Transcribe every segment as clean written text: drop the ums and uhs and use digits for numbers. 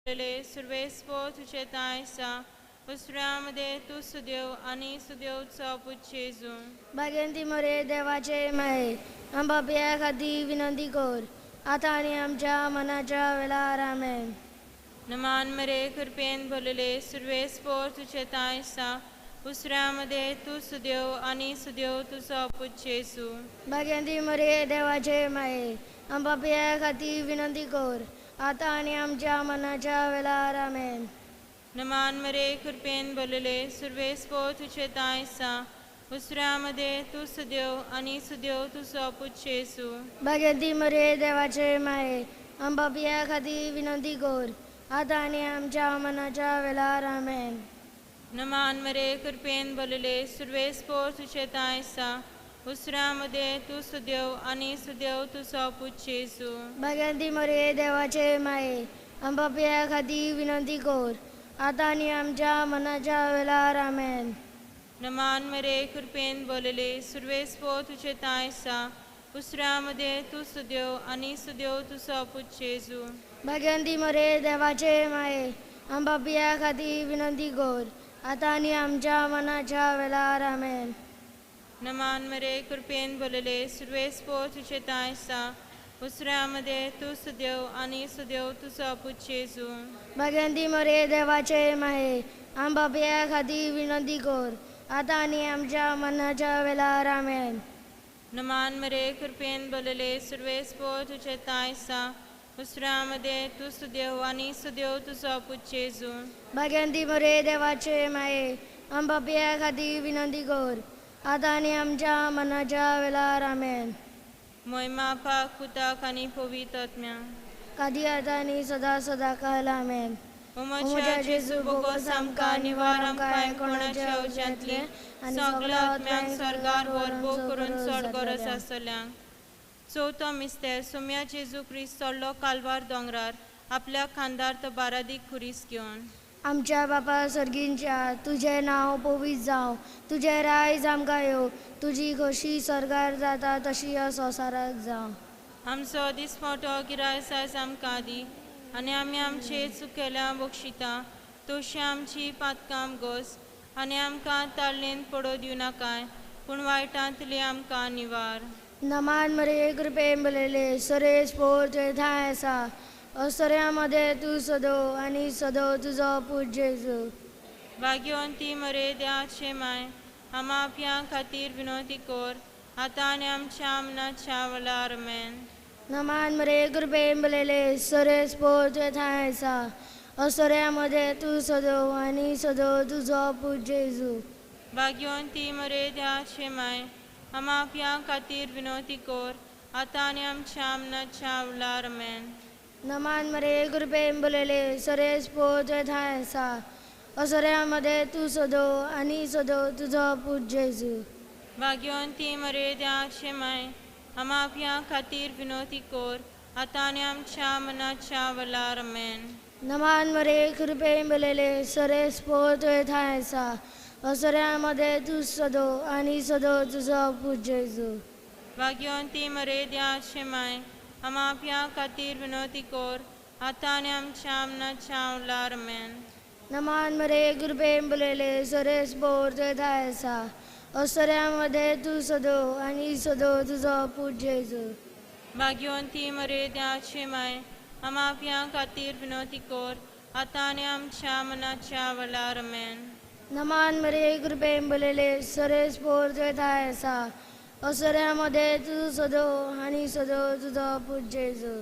सर्वेस्पो तुझे तायसा उसऱ्यामध्ये तू सुदेव आणि सुदेवचा पुच्छेजू भाग्यंती मोरे देवाचे माये आंबापिया खाती विनंती कर आता आणि आमच्या मनाच्या वेळार आमेन. नमान मरे कृपेन भरलेले सर्वेस्पो तुझे तायसा उसऱ्यामध्ये तू सुदेव आणि सुदेव तुझा पुच्छेजू भाग्यंती मोरे देवाचे माये आंबापिया खाती विनंती कर आता आणि आमच्या मनाच्या वेळार आमेन. नमान मरे कृपेन भरलेले सर्वेस्पो तुझे तायसा उसऱ्यामध्ये तू सुदेव आणि सुदेव तुझा पुच्छेजू भाग्यंती मोरे देवाचे माये आंबापिया खाती विनंती कर आता आणि आमच्या मनाच्या वेळार आमेन. नमान मरे कृपेन भरलेले सर्वेस्पो तुझे तायसा उसऱ्यामध्ये तू सुदेव आणि सुदेव तुझा पुच्छेजू भाग्यंती मोरे देवाचे माये आंबापिया खाती विनंती कर आता आणि आमच्या मनाच्या वेळार आमेन. नमान मरे कृपेन भरलेले सर्वेस्पो तुझे तायसा उसऱ्यामध्ये तू सुदेव आणि सुदेव तुझा पुच्छेजू भाग्यंती मोरे देवाचे माये आंबापिया खाती विनंती कर आता आणि आमच्या मनाच्या वेळार आमेन. नमान मरे कृपेन भरलेले सर्वेस्पो तुझे तायसा उसऱ्यामध्ये तू सुदेव आणि सुदेव तुझा पुच्छेजू भाग्यंती मोरे देवाचे माये आंबापिया खाती विनंती कर आता आणि आमच्या मनाच्या वेळार आमेन. नमान मरे कृपेन भरलेले सर्वेस्पो तुझे तायसा उसऱ्यामध्ये तू सुदेव आणि सुदेव तुझा पुच्छेजू भाग्यंती मोरे देवाचे माये आंबापिया खाती विनंती कर आता आणि आमच्या मनाच्या वेळार आमेन. महिमा पाक पुताक आणि पवित्र आत्म्या कधी आता आणि सदा सदा काल आमेन. उमच्या जेजू बोगोस आमकां निवार आमकां कोणाच्या औज्यांतले सगळ्या आत्म्यांक सरकार वरबो करून चड गरज आसल्यांक. चवथो मिस्तेर सोम्या जेजू क्रिस्त चडलो कालवार दोंगरार आपल्या खांदार तो बारादीक खुरीस घेवन आमच्या बापा सर्गींच्या तुझे नाव पवित्र जावं तुझे रायज आमकां येवं तुजी खोशी सरकार जाता तशी ह्या संवसाराक जावं. आमचो दिसमोटो गिरायस आयज आमकां दी आनी आमी आमचे चुकेल्या बक्षिता तशी आमची पातकां घोस आनी आमकां ताळणेन पडो दिवं नाकाय पूण वायटांतली आमकां निवार. नमान मरे कृपेन भरलेले सरेस पोर तुझे ठाय आसा असऱ्यामध्ये तू सदो आणि सदो तुजो पूत जेजू. भाग्यवंती मरे देवाचे माय आमा आपल्या खातीर विनंती कर आतां आनी आमच्या मनाच्या वेळार आमेन. नमान मरे कृपेन भरलेले सरेस पोर तुझे ठाय आसा असऱ्यामध्ये तू सदो आणि सदो तुजो पूत जेजू. भाग्यवंती मरे देवाचे माय आमा आपल्या खातीर विनंती कर आतां आनी आमच्या मनाच्या वेळार आमेन. नमान मरे कृपेन भरलेले सरेस पोर तुझे ठाय आसा असऱ्यामध्ये तू सदो आणि सदो तुजो पूत जेजू. भाग्यवंती मरे देवाचे माय आमा आपल्या खातीर विनंती कर आतां आनी आमच्या मनाच्या वेळार आमेन. नमान मरे कृपेन भरलेले सरेस पोर तुझे ठाय आसा असऱ्यामध्ये तू सदो आणि सदो तुजो पूत जेजू. भाग्यवंती मरे देवाचे माय आमा आपल्या खातीर विनंती कर आतां आनी आमच्या मनाच्या वेळार आमेन. नमान मरे कृपेन भरलेले सरेस पोर तुझे ठाय आसा असऱ्यामध्ये तू सदो आणि सदो तुजो पूत जेजू. भाग्यवंती मरे देवाचे माय आमा आपल्या खातीर विनंती कर आतां आनी आमच्या मनाच्या वेळार आमेन. नमान मरे कृपेन भरलेले सरेस पोर तुझे ठाय आसा असऱ्यामध्ये तू सदो आणि सदो तुजो पूत जेजू.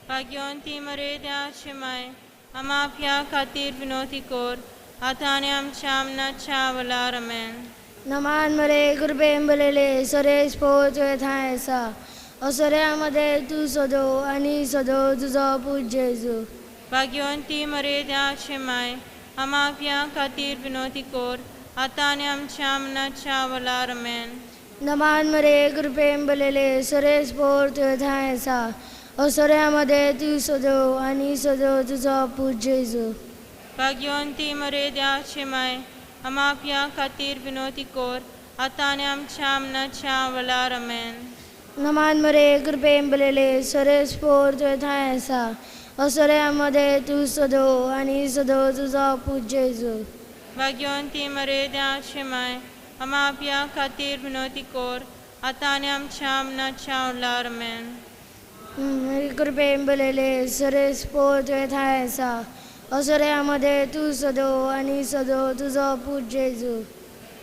भाग्यवंती मरे देवाचे माय आमा आपल्या खातीर विनंती कर आतां आनी आमच्या मनाच्या वेळार आमेन. नमान मरे कृपेन भरलेले सरेस पोर तुझे ठाय आसा असऱ्यामध्ये तू सदो आणि सदो तुजो पूत जेजू. भाग्यवंती मरे देवाचे माय आमा आपल्या खातीर विनंती कर आतां आनी आमच्या मनाच्या वेळार आमेन. नमान मरे कृपेन भरलेले सरेस पोर तुझे ठाय आसा असऱ्यामध्ये तू सदो आणि सदो तुजो पूत जेजू. भाग्यवंती मरे देवाचे माय आमा आपल्या खातीर विनंती कर आतां आनी आमच्या मनाच्या वेळार आमेन. नमान मरे कृपेन भरलेले सरेस पोर तुझे ठाय आसा असोऱ्यामध्ये तू सदो आणि सदो तुझो पूत जेजू. भाग्यवंती मरे देवाची माय, आम्हा आपल्या खातीर विनवती कोर, आतां आनी आमच्या मनाच्या वळार आमेन. कृपेन बरयले सरेस पोर तुवें थंय आसा. असोऱ्यामध्ये तू सदो आणि सदो तुझो पूत जेजू.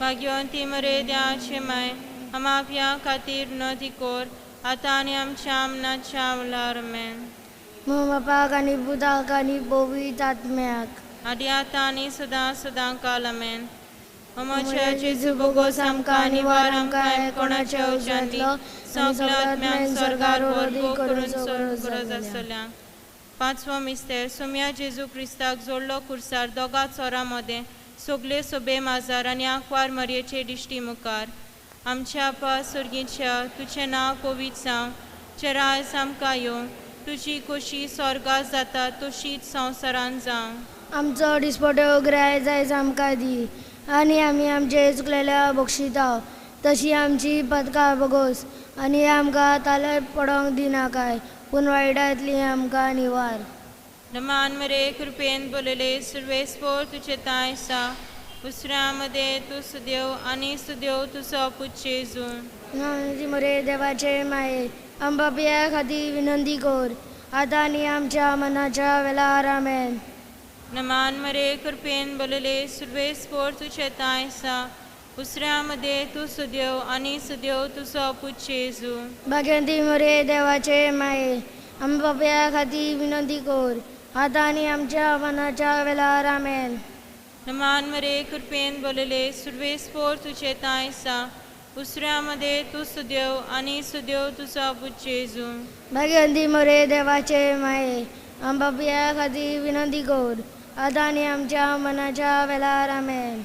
भाग्यवंती मरे देवाची माय, आम्हा आपल्या खातीर विनवती कोर, आतां आनी आमच्या मनाच्या वळार आमेन. बापाक आनी पुताक आनी पवित्र आत्म्याक. आदी आतां आनी सदां सदां काल आमेन. अमोच्या जेजू बोगोस आमकां निवार आमकां कोणाच्या उज्यांतलो सगळ्या आत्म्यांक स्वर्गार व्हरपो करून स्वर्ग आसतल्यांक. पांचवो मिस्तेर सोम्या जेजू क्रिस्ताक जोडलो कुर्सार दोगा चोरां मदें सगळे सोबे माजार आनी आंकवार मरयेचे दिश्टी मुखार. आमच्या आपा सुर्गीच्या तुजें नांव पवित्र जावं, तुजें राज आमकां येवं, तुजी खोशी स्वर्गांत जाता तशीच संवसारांत जावं. आमचो दिसपट्यो गिराय जायज आमकां दी, आनी आमी आमचे चुकलेल्या बक्षिता तशी आमची पदकां बगोस, आनी आमकां ताले पडोंक दिनाकाय, पूण वायटांतली आमकां निवार. नमान मरे कृपेन बोलले सर्वेस्पोर तुझे ताय सा, उसऱ्या मध्ये तू सुदेव आनी सुदेव तुझो पूत जेजू. मरे देवाचे माये, आमच्या खातीर विनंती कर, आतां आनी आमच्या मनाच्या वेळार आमेन. नमान मरे कृपेन बोलले सर्वेस्पोर तुझे ताय सा, उसऱ्या मध्ये तू सुदेव आनी सुदेव तुझो पूत जेजू. भाग्यवंती मरे देवाचे माये, आमच्या खातीर विनंती कर, आतां आनी आमच्या मनाच्या वेळार आमेन. नमान मरे कृपेन बोलले सर्वेस्पोर तुझे ताय सा, उसऱ्या मध्ये तू सुदेव आनी सुदेव तुझो पूत जेजू. भाग्यवंती मरे देवाचे माये, आमच्या खातीर विनंती कर, आतां आनी आमच्या मनाच्या वेळार आमेन.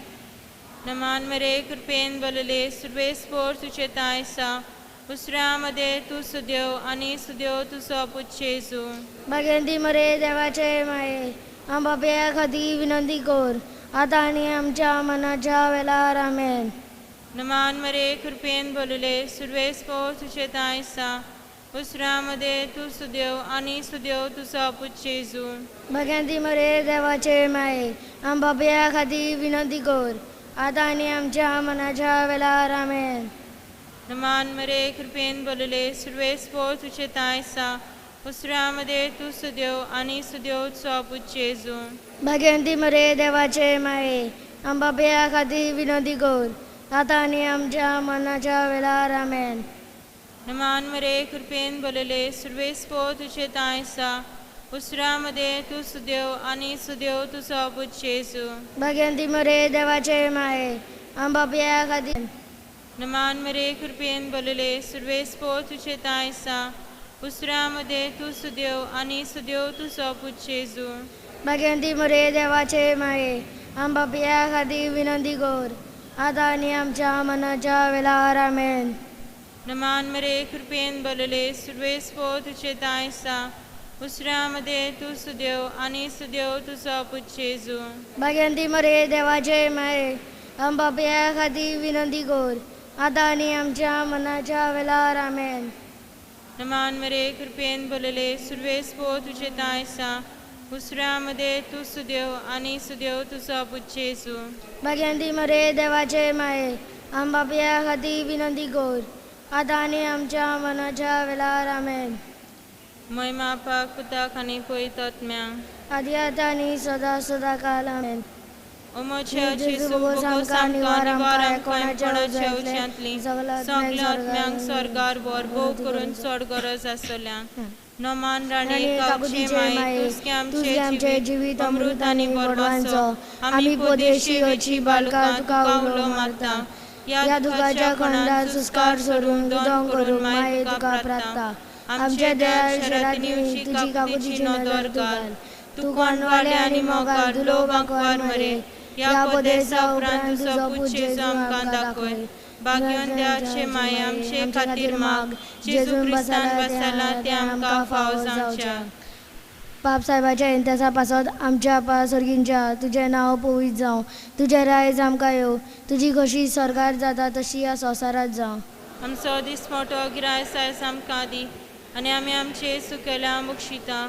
नमान मरे कृपेन बोलले सर्वेस्पोर तुझे ताय सा, उसऱ्या मध्ये तू सुदेव आनी सुदेव तुझो पूत जेजू. भाग्यवंती मरे देवाचे माये, आमच्या खातीर विनंती कर, आतां आनी आमच्या मनाच्या वेळार आमेन. नमान मरे कृपेन बोलले सर्वेस्पोर तुझे ताय सा, उसऱ्या मध्ये तू सुदेव आनी सुदेव तुझो पूत जेजू. भाग्यवंती मरे देवाचे माये, आमच्या खातीर विनंती कर, आतां आनी आमच्या मनाच्या वेळार आमेन. नमान मरे कृपेन बोलले सर्वेस्पोर तुझे ताय सा, उसऱ्या मध्ये तू सुदेव आनी सुदेव तुझो पूत जेजू. भाग्यवंती मरे देवाचे माये, आमच्या खातीर विनंती कर, आतां आनी आमच्या मनाच्या वेळार आमेन. नमान मरे कृपेन बोलले सर्वेस्पोर तुझे ताय सा, उसऱ्या मध्ये तू सुदेव आनी सुदेव तुझो पूत जेजू. भाग्यवंती मरे देवाचे माये, आमच्या खातीर. नमान मरे कृपेन बोलले सर्वेस्पोर तुझे ताय सा, उसऱ्या मध्ये तू सुदेव आनी सुदेव तुझो पूत जेजू. भाग्यवंती मरे देवाचे माये, आमच्या खातीर विनंती कर, आतां आनी आमच्या मनाच्या वेळार आमेन. नमान मरे कृपेन बोलले सर्वेस्पोर तुझे ताय सा, उसऱ्या मध्ये तू सुदेव आनी सुदेव तुझो पूत जेजू. भाग्यवंती मरे देवाचे माये, आमच्या खातीर विनंती कर, आतां आनी आमच्या मनाच्या वेळार आमेन. नमान मरे कृपेन बोलले सर्वेस्पोर तुझे ताय सा, उसऱ्या मध्ये तू सुदेव आनी सुदेव तुझो पूत जेजू. भाग्यवंती मरे देवाचे माये, आमच्या खातीर विनंती कर, आतां आनी आमच्या मनाच्या वेळार आमेन. महिमा पाक पुताक आनी पवित्र आत्म्यांक. आदी आतां आनी सदां सदां काल आमेन. ओमोच्या जेजू बोगोस आमकां निवार आमकां कोणाच्या उज्यांतली सगळ्या आत्म्यांक स्वर्गार व्हरपो करून चड गरज आसतल्यांक. नमान राणी काकुचे माये, तुझे आमचे जिवीत अमृत आनी बडवांचो, आमी पोदेशी अची बालका तुका उलो मारता. या दुखाच्या खंडात सुस्कार सोडून उदोंग करून माये तुका प्रार्थना. आमच्या देहा शरांतली तुजी काकुची नदर घाल. तू कोणवाले आनी मोगार लोक आंकवार मरे, या पोदेसा उपरांत तुजो पूत जेजू आमकां दाखय. भाग्यवंत देवाचे माये, आमचे खातीर माग, जेजून बसाला ते आमकां फाव जावच्या. पाप साहेबाच्या इंतसा पासत आमच्या आपा सर्गींच्या तुजें नांव पवित्र जावं, तुजें रायज आमकां येवं, तुजी खोशी स्वर्गार जाता तशी ह्या संवसारांत जावं. आमचो दिसमोटो गिराय सायज आमकां दी, आनी आमी आमचे चुकेल्या बक्षिता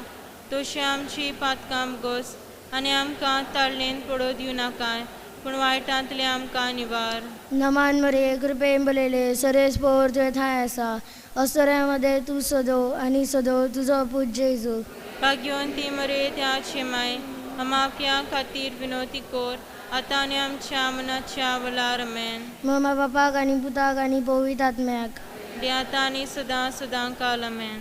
तशी आमची पातकां गोस आनी आमकां ताळणेन पडो दिवं नाकाय पूण वायटांतले आमकां निवार. नमान मरे कृपेन बलयले सरेस पोर तुवें थंय आसा अस्तऱ्यामध्ये तूं सदो आनी सदो तुजो पूत जेजू. भाग्यवंती मरे त्याची माय आमाक्या खातीर विनोती कोर आतां आनी आमच्या मनाच्या वलार आमेन. ममा बापाक आनी पुताक आनी पवित्र आत्म्याक दे आतां आनी सदां सदां काल आमेन.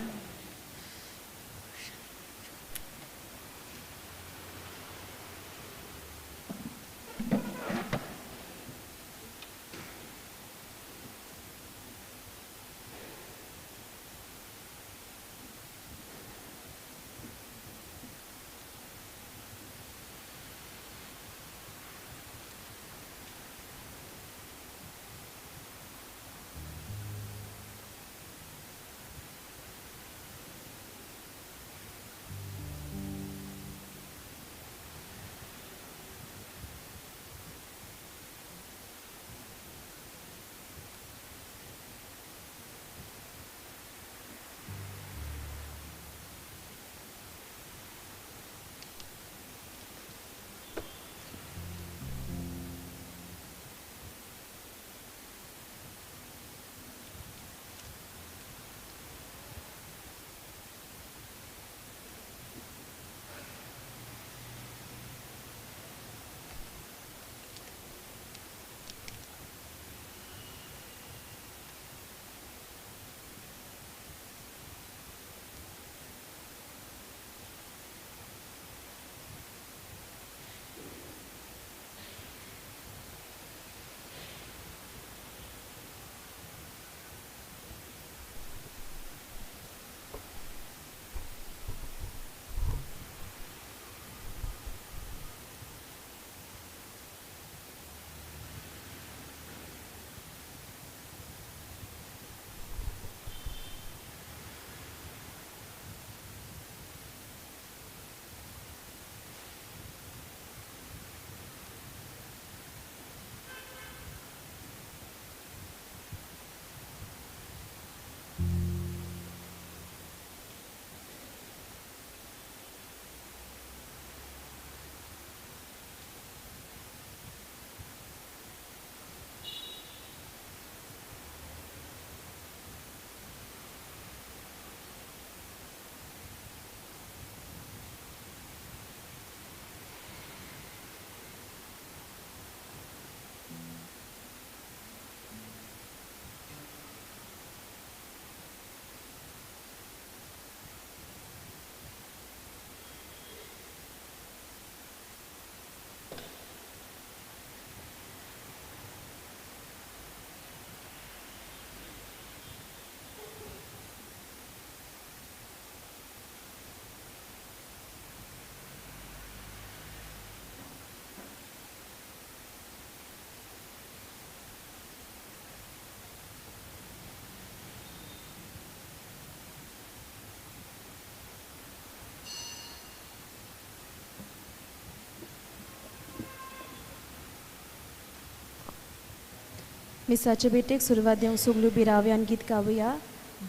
मिसाचे बेटेक सुरवात दिवंक सगळ्यो बिराव्यान गीत गावया.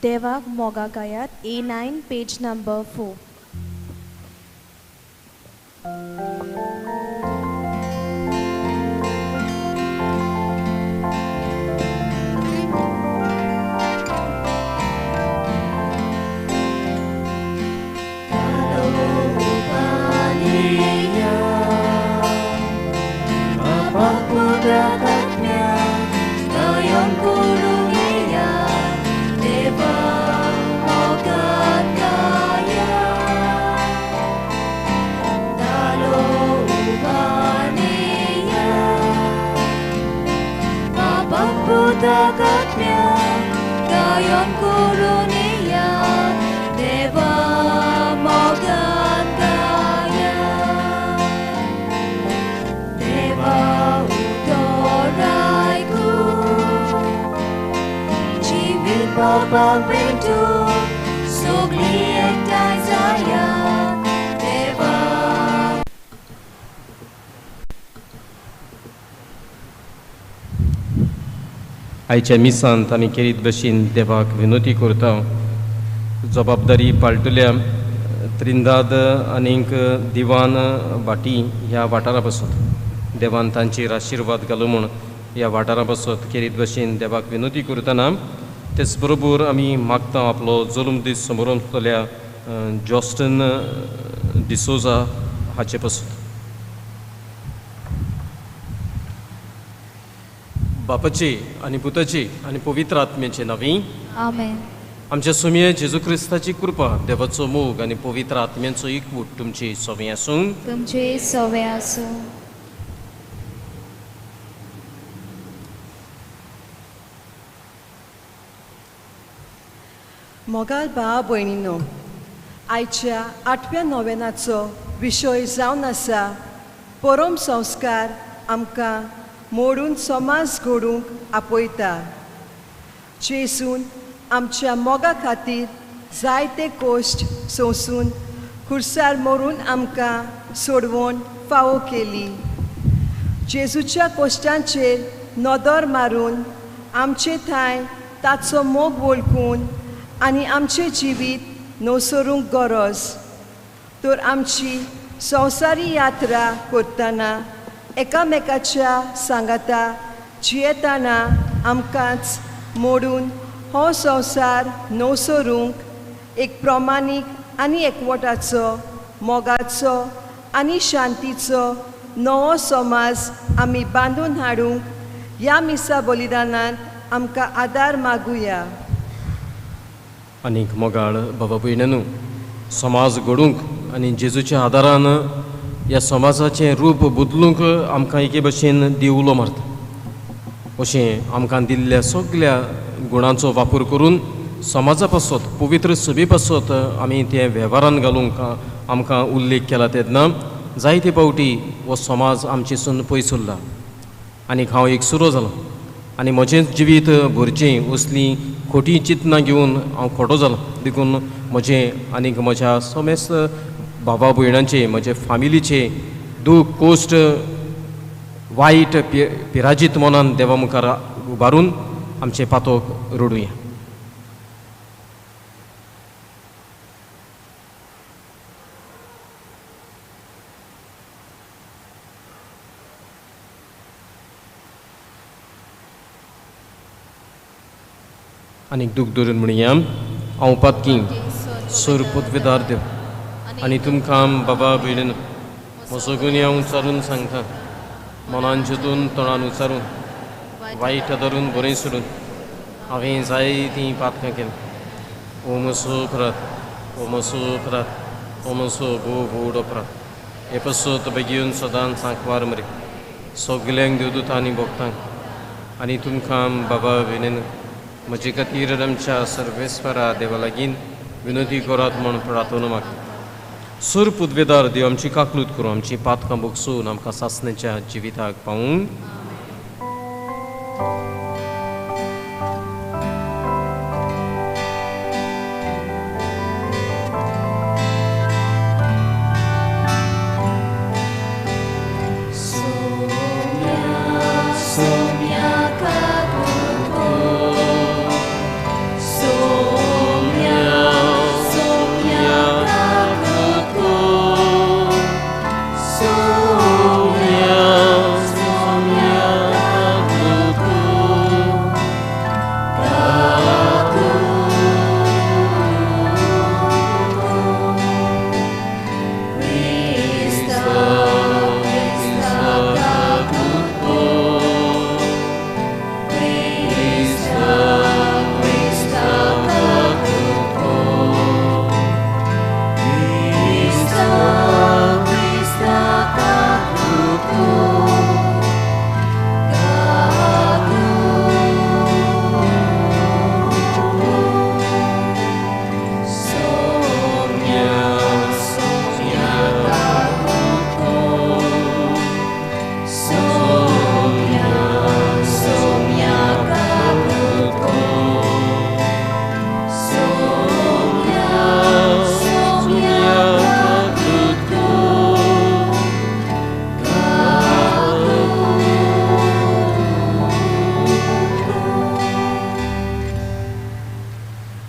देवाक मोगा गायात A9 पेज नंबर 4. आयच्या मिसांत आमी केरीत भशेन देवाक विनोती करता. जबाबदारी पाळटल्या त्रिंदाद आनीक दिवान भाटी ह्या वाठारा बसत देवान तांचेर आशिर्वाद घालूं म्हूण ह्या वाठारा बसत खेरीत भशेन देवाक विनोदी करतना तेच बरोबर आमी मागता आपलो जल्म दीस समारंभतल्या जॉस्टन डिसोजा हाचे पासून बापाचे आनी पुताचे आनी पवित्र आत्म्याचे नांवी आमेन. आमच्या सुमये जेजू क्रिस्ताची कृपा देवाचो मोग आनी पवित्र आत्म्याचो एकवट तुमचे सगळे आसूं तुमचे सवे आसूं. मोगाल भाव भयणीनो, आयच्या 8व्या नोवेनाचो विशय जावन आसा परम संस्कार आमकां मोडून समाज घडोवंक आपयता. जेजून आमच्या मोगा खातीर जायते कोश्ट सोंसून खुर्सार मरून आमकां सोडवून फावो केली. जेजूच्या कोश्टांचेर नदर मारून आमचे थंय ताचो मोग वळखून आनी आमचें जिवीत नवसरूंक गरज. तर आमची संवसारी यात्रा करतना एकामेकाच्या सांगाता जियेतना आमकांच मोडून हो संवसार नवसरूंक एक प्रमाणीक आनी एकवटाचो मोगाचो आनी शांतीचो नवो समाज आमी बांदून हाडूंक ह्या मिसा बलिदानांत आमकां आदार मागुया. आनीक मोगाळ बाबा भयणीनो, समाज घडोवंक आनी जेजूच्या आदारान ह्या समाजाचें रूप बदलूंक आमकां एके भशेन देव उलो मारता. अशें आमकां दिल्ल्या सगळ्या गुणांचो वापर करून समाजा पासत पवित्र सभे पासत आमी ते वेव्हारान घालूंक आमकां उल्लेख केला तेन्ना जायते फावटी हो समाज आमचेसून पयस उरला. आनीक हांव एक सुरो जालो आनी म्हजें जिवीत भरचें असली खोटी चिंतनां घेवन हांव खोटो जालो. देखून म्हजें आनीक म्हज्या समेस्त भावा भयणांचे म्हजे फामिलीचे दूख कोश्ट वायट पिराजीत मनान देवा मुखार उबारून आमचे पातोक रडुया. आनीक दूख धरून म्हणया, हांव पातकी सर पदवेदार देव आनी तुमकां बाबा भयणीन म्हजो गुन्य हांव उचारून सांगता. मनान चिंतून तोंडान उचारून वायट धरून बरें सोडून हांवें जायतीं पातकां केलीं. ओ म्हजो अपराध, ओ म्हजो अपराध, ओ म्हजो व्हड अपराध. हे पासत बेगीन सदांच सांकवार मरे सगल्यांक देवदूतां आनी भक्तांक आनी तुमकां बाबा भयणीन म्हजे खातीर आमच्या सर्वेस्परा देवा लागीं विनोदी करात म्हूण प्रार्थना मागता. सर पुदवेदार देव आमची काकलूत करूं, आमची पातकां भोगसून आमकां सासणेच्या जिविताक पावूंक.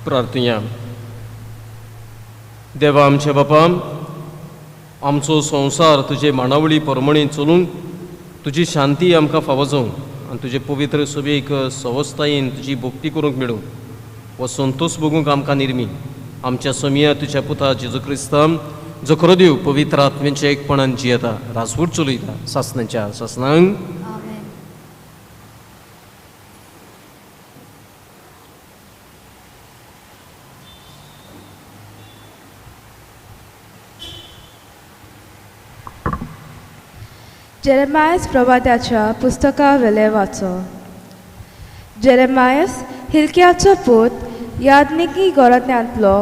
प्रार्थया. देवा आमच्या बापा, आमचो संवसार तुजे मांडावळी परमणी चलूंक तुजी शांती आमकां फावो जावंक आनी तुजे पवित्र सभेक सवस्थायेन तुजी भक्ती करूंक मेळूं हो संतोष भोगूंक आमकां निर्मी आमच्या समिया तुज्या पुता जेजू क्रिस्तान जो खरो देव पवित्र आत्म्याच्या एकपणान जियेता राजवट चलयता सासणाच्या सासणांक. आमेन. जेरेमायस प्रवाद्याच्या पुस्तका वेले वाचो. जेरेमायस हिल्कियाचो पूत यादनिकी घरांतलो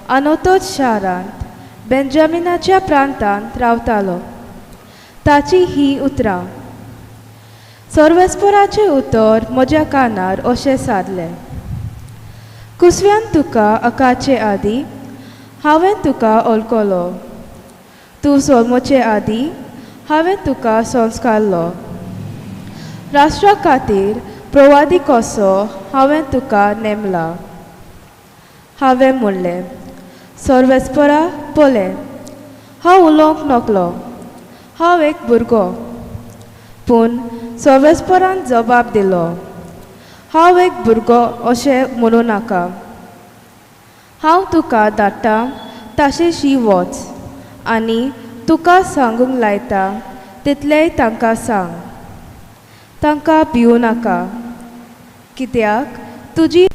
अनोतोत शारांत बेंजामिनाच्या प्रांतांत रावतालो. ताची ही उतरां. सर्वेस्पराचें उतर म्हज्या कानार अशें सारलें. कुसव्यान तुका अकाचे आदीं हांवें तुका ओळखलो. तूं सोलमोचे आदीं हांवें तुका संस्कारलो. राष्ट्रा खातीर प्रवादी कसो हांवें तुका नेमला. हांवें म्हणलें, सर्वेस्परा पळय, हांव उलोवंक नकलो, हांव एक भुरगो. पूण सर्वेस्परान जबाब दिलो, हांव एक भुरगो अशें म्हणूं नाका. हांव तुका धाडटा ताशेशी वच आनी तुका सांगूंक लायता तितलेंय तांकां सांग. तांकां भिवू नाका, कित्याक तुजी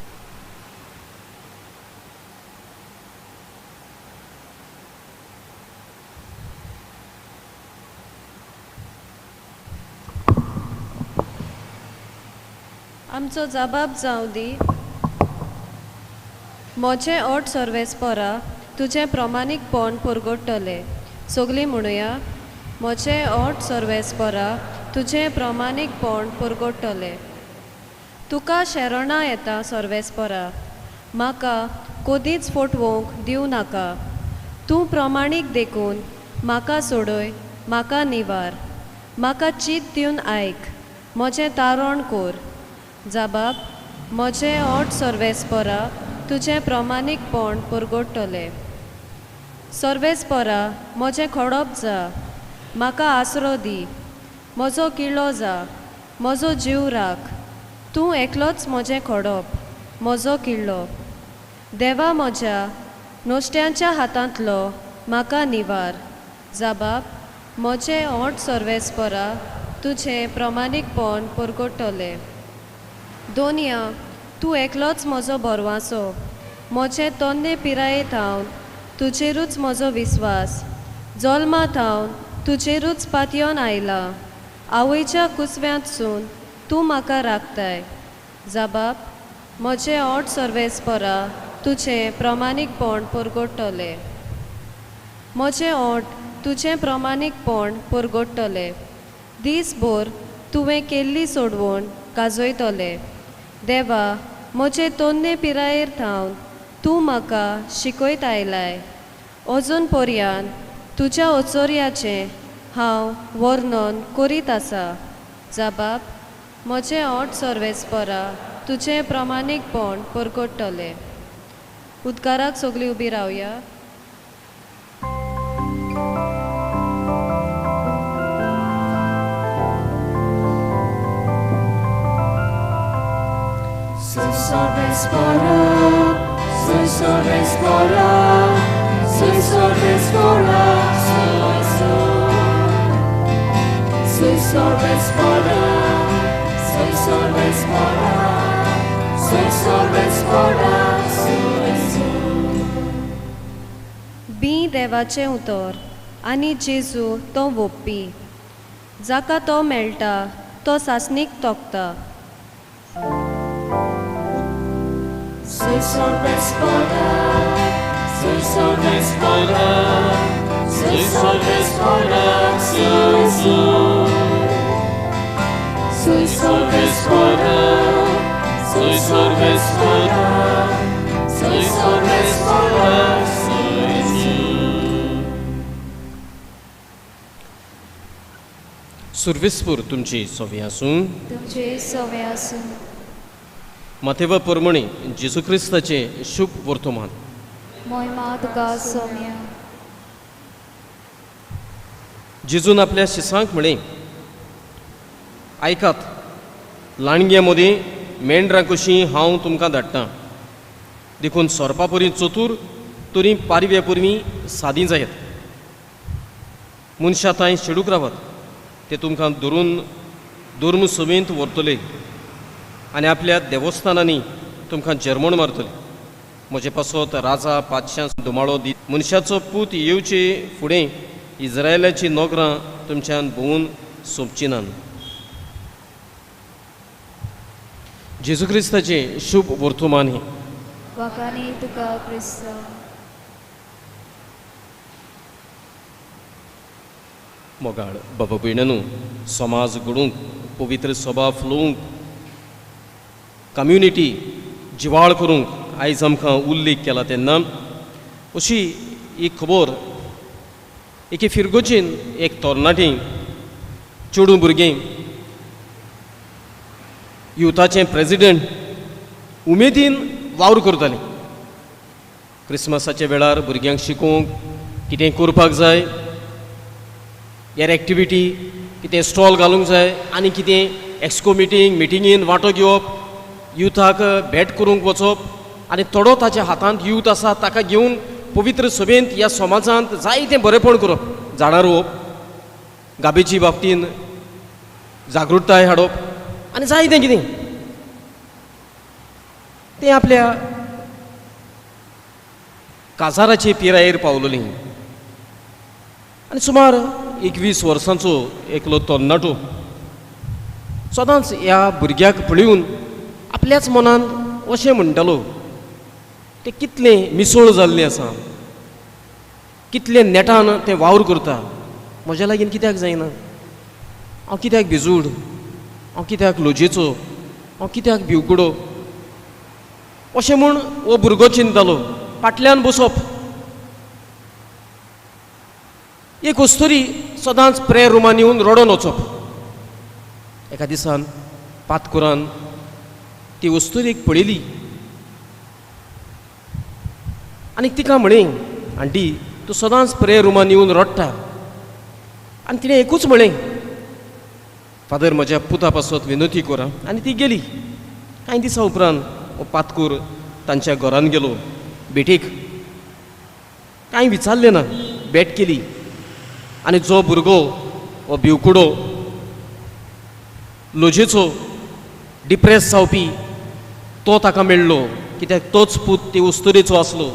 आमचो जबाब जावं दी. मोचे ओट सर्वेस्परा तुजें प्रमाणीकपण पुरगोडटलें. सगलीं म्हणुया, मोचे ओट सर्वेस्परा तुजें प्रमाणीकपण पुरगोडटलें. तुका शेरोणां येता सर्वेस्परा, म्हाका कोदीच फटवूंक दिवं नाका. तूं प्रमाणीक देखून म्हाका सोडय, म्हाका निवार. म्हाका चीत दिवन आयक, म्हजें तारण कोर. जबाब, म्हजें ओट सर्वेस्परा तुजें प्रमाणीकपण पुरगोडटलें. सर्वेस्परा म्हजें खडप जा, म्हाका आसरो दी. म्हजो किल्लो जा, म्हजो जीव राख. तूं एकलोच म्हजें खडप, म्हजो किल्लो. देवा म्हज्या नोश्ट्यांच्या हातांतलो म्हाका निवार. जबाब, म्हजें ओट सर्वेस्परा तुजें प्रमाणीकपण पुरगोडटलें. दोनया, तूं एकलोच म्हजो बोरवांसो. म्हजे तोन्ने पिरायेंत हांव तुजेरूच म्हजो विस्वास. जल्मांत हांव तुजेरूच पातयोन आयला. आवयच्या कुसव्यांतसून तूं म्हाका राखताय. जबाब, म्हजें ओट सर्वेस्परा तुजें प्रमाणीकपण पुरगोडटलें. म्हजें ओट तुजें प्रमाणीकपण पुरगोडटलें. दीसभर तुवें केल्ली सोडवण गाजयतलें. देवा, म्हजे तोन्ने पिरायेर थावन तूं म्हाका शिकयत आयलाय. अजून पर्यान तुज्या ओचोऱ्याचें हांव वर्णन करीत आसा. जबाब, म्हजें ओट सर्वेस्परा तुजें प्रमाणीकपण पुरगोडटलें. उद्गाराक सगळीं उबी रावया. बी देवाचें उतर आनी जेजू तो वोप्पी. जाका तो मेळटा तो सासणीक तोखता. सुर्वेस्पूर तुमची सोवी आसूं. तुमचे सवे आसूं. माथेवा परमणी जेजू क्रिस्ताचें शुभ वर्तमान. महिमा तुका सौम्य जेजून आपल्या शिसांक म्हळें, आयकात, लाणग्या मदीं मेंढरां कशीं हांव तुमकां धाडटां. देखून सोरपा परी चतूर तरी पारव्या परवीं सादीं जायात. मनशां थंय शेडूक रावात, ते तुमकां धरून धर्म सभेंत व्हरतले आनी आपल्या देवस्थानांनी तुमकां जर्मण मारतले. म्हजे पासत राजा पातशां धुमाळो दी. मनशाचो पूत येवचे फुडें इस्रायलाची नोकरां तुमच्यान भोवून सोंपची नात. जेजू क्रिस्ताचे शुभ वर्तमान हे. वाकानी तुका क्रिस्त मोगाळ बाबा भयणांनो, समाज घडोवंक, पवित्र सभा फुलोवंक, कम्युनिटी जिवाळ करूंक आयज आमकां उल्लेख केला तेन्ना अशी एक खबर एके फिरगोचेन एक तरणाटें चेडूं भुरगें युथाचें प्रेजिडेंट उमेदीन वावर करतालें. क्रिस्मसाच्या वेळार भुरग्यांक शिकोवंक कितें करपाक जाय, ह्या एक्टिविटी कितें स्टॉल घालूंक जाय आनी कितें एक्सको मिटिंगेन वांटो घेवप, युथाक भेट करूंक वचप आनी थोडो ताच्या हातांत यूथ आसा ताका घेवन पवित्र सभेंत ह्या समाजांत जायतें बरेपण करप, झाडां रोवप, गाबेची बाबतीन जागृताय हाडप आनी जायतें कितें तें आपल्या काजाराचे पिरायेर पावलोलीं. आनी सुमार 21 वर्सांचो एकलो तरणाटो सदांच ह्या भुरग्याक पळयोवन आपल्याच मनांत अशें म्हणटालो, तें कितलें मिसळ जाल्लें आसा, कितलें नेटान तें वावर करता, म्हज्या लागीं कित्याक जायना, हांव कित्याक भिजूड, हांव कित्याक लोजयेचो, हांव कित्याक भिवकुडो, अशें म्हूण हो भुरगो चिंततालो. फाटल्यान बसप, एक वस्तरी सदांच प्रेयर रुमान येवन रडोन वचप. एका दिसान पातकुरान ती वस्तूर एक पळयली आनी तिका म्हळें, आंटी तूं सदांच प्रेयर रुमान येवन रडटा. आनी तिणें एकूच म्हळें, फादर म्हज्या पुता पासत विनंती करा. आनी ती गेली. कांय दिसा उपरांत हो पातकूर तांच्या घरान गेलो भेटेक. कांय विचारलें ना, भेट केली. आनी जो भुरगो हो भिवकुडो लोजयेचो डिप्रेस जावपी तो ताका मेळ्ळो, कित्याक तोच पूत ते वस्तुरेचो आसलो.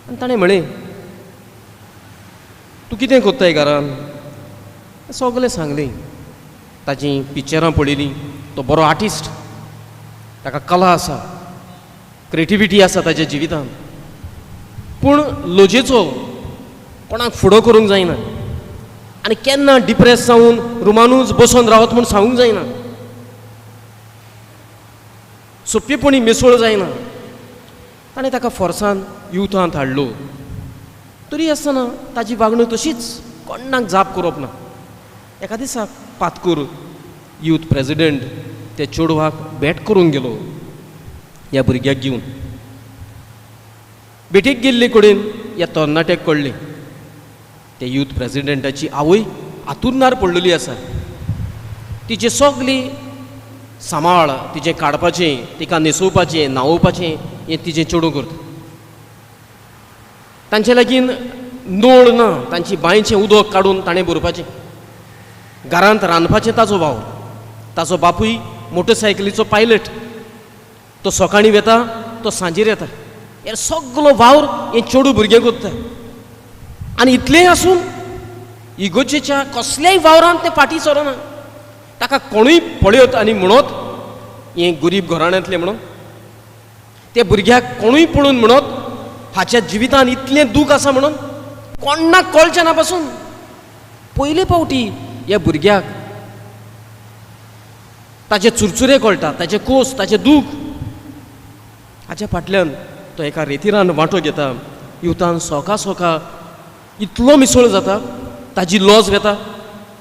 आनी ताणें म्हळें, तूं कितें कोत्ताय घरान? सगलें सांगलें. ताची पिक्चरां पळयलीं. तो बरो आर्टिस्ट, ताका कला आसा, क्रिएटिविटी आसा ताच्या जिवितांत. पूण लोजयेचो कोणाक फुडो करूंक जायना आनी केन्ना डिप्रेस जावन रुमानूच बसून रावत म्हूण सांगूंक जायना. सोंपेपणी मिसळ जायना. ताणें ताका फोर्सान युथांत हाडलो. तरी आसतना ताजी वागणूक तशीच, कोणाक जाप करप ना. एका दिसा पातकूर यूथ प्रेजिडेंट त्या चेडवाक भेट करूंक गेलो ह्या भुरग्याक घेवन. भेटेक गेल्ले कडेन ह्या तरणाट्याक कळ्ळें ते यूथ प्रेजिडेंटाची आवय आतुरनार पडलेली आसा. तिचे सगली सांबाळ तिचें काडपाचें, तिका न्हेसोवपाचें, न्हावोवपाचें हें तिचें चेडूं करता. तांचे लागीं नळ ना, तांची बांयचें उदक काडून ताणें भरपाचें. घरांत रांदपाचें ताजो भाव. ताजो बापूय मोटरसायकलीचो पायलट. तो सकाळीं वेता, तो सांजेर येता. हे सगलो वावर हें चेडूं भुरगें करता. आनी इतलेंय आसून इगोर्जेच्या कसल्याय वावरांत तें फाटीं सरना. ताका कोणूय पळयत आनी म्हणत हें गरीब घराण्यांतलें म्हणून. त्या भुरग्याक कोणूय पळोवन म्हणत हाच्या जिवितांत इतलें दूख आसा म्हणून. कोणाक कळचें ना पासून पयले फावटी ह्या भुरग्याक ताचे चुरचुरे कळटा, ताचे कोस, ताचें दूख. हाच्या फाटल्यान तो एका रेतीरान वांटो घेता. युथान सोका सोका इतलो मिसळ जाता, ताजी लॉज वेता.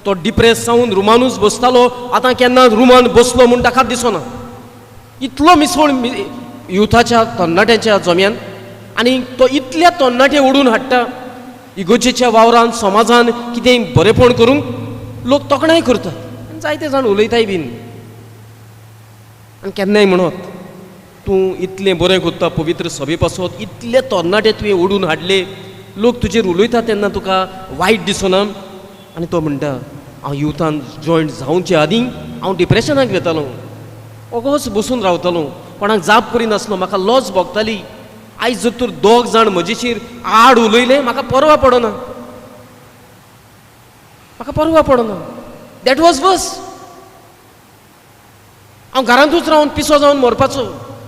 तो डिप्रेस जावन रुमानूच बसतालो, आतां केन्ना रुमान बसलो म्हूण ताकाच दिसना. इतलो मिसळ युथाच्या तरणाट्याच्या जम्यान. आनी तो इतल्या तरणाटे ओडून हाडटा इगोजेच्या वावरान समाजान कितेंय बरेपण करूंक लोक तोखणाय करतात जायते जाण उलयताय बीन आनी केन्नाय म्हणत तूं इतलें बरें करता पवित्र सभे पासत इतले तरणाटे तुवें ओडून हाडले लोक तुजेर उलयता तेन्ना तुका वायट दिसना आनी तो म्हणटा हांव युथान जॉयंट जावचे आदीं हांव डिप्रेशनाक वेतालो ओगोच बसून रावतालो कोणाक जाप करिनासलो म्हाका लॉस भोगताली आयज जर तर दोग जाण म्हजेशीर आड उलयले म्हाका परवा पडना दॅट वॉज वर्स हांव घरांतूच रावन पिसो जावन मरपाचो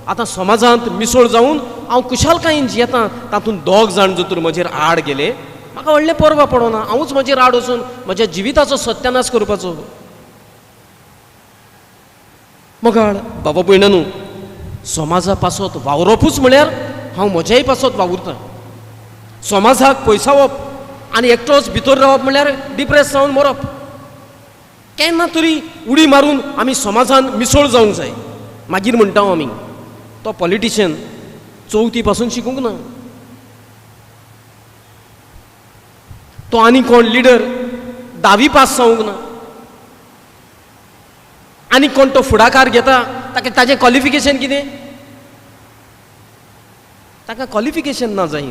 आतां समाजांत मिसळ जावन हांव कुशालकायेन जियेतां तातूंत दोग जाण जर तर म्हजेर आड गेले म्हाका व्हडलें परवा पडना हांवूच म्हजेर आड वचून म्हज्या जिविताचो सत्यानाश करपाचो मोगाळ बाबा भयणानू समाजा पासत वावरपूच म्हळ्यार हांव म्हज्याय पासत वावुरतां समाजाक पयसावप आनी एकटोच भितर रावप म्हळ्यार डिप्रेस जावन मरप केन्ना तरी उडी मारून आमी समाजान मिसळ जावंक जाय मागीर म्हणटा आमी तो पॉलिटिशियन 4थी पासून शिकूंक ना तो आनी कोण लिडर 10वी पास जावंक ना आनी कोण तो फुडाकार घेता ताजें क्वॉलिफिकेशन कितें ताका क्वॉलिफिकेशन ना जाय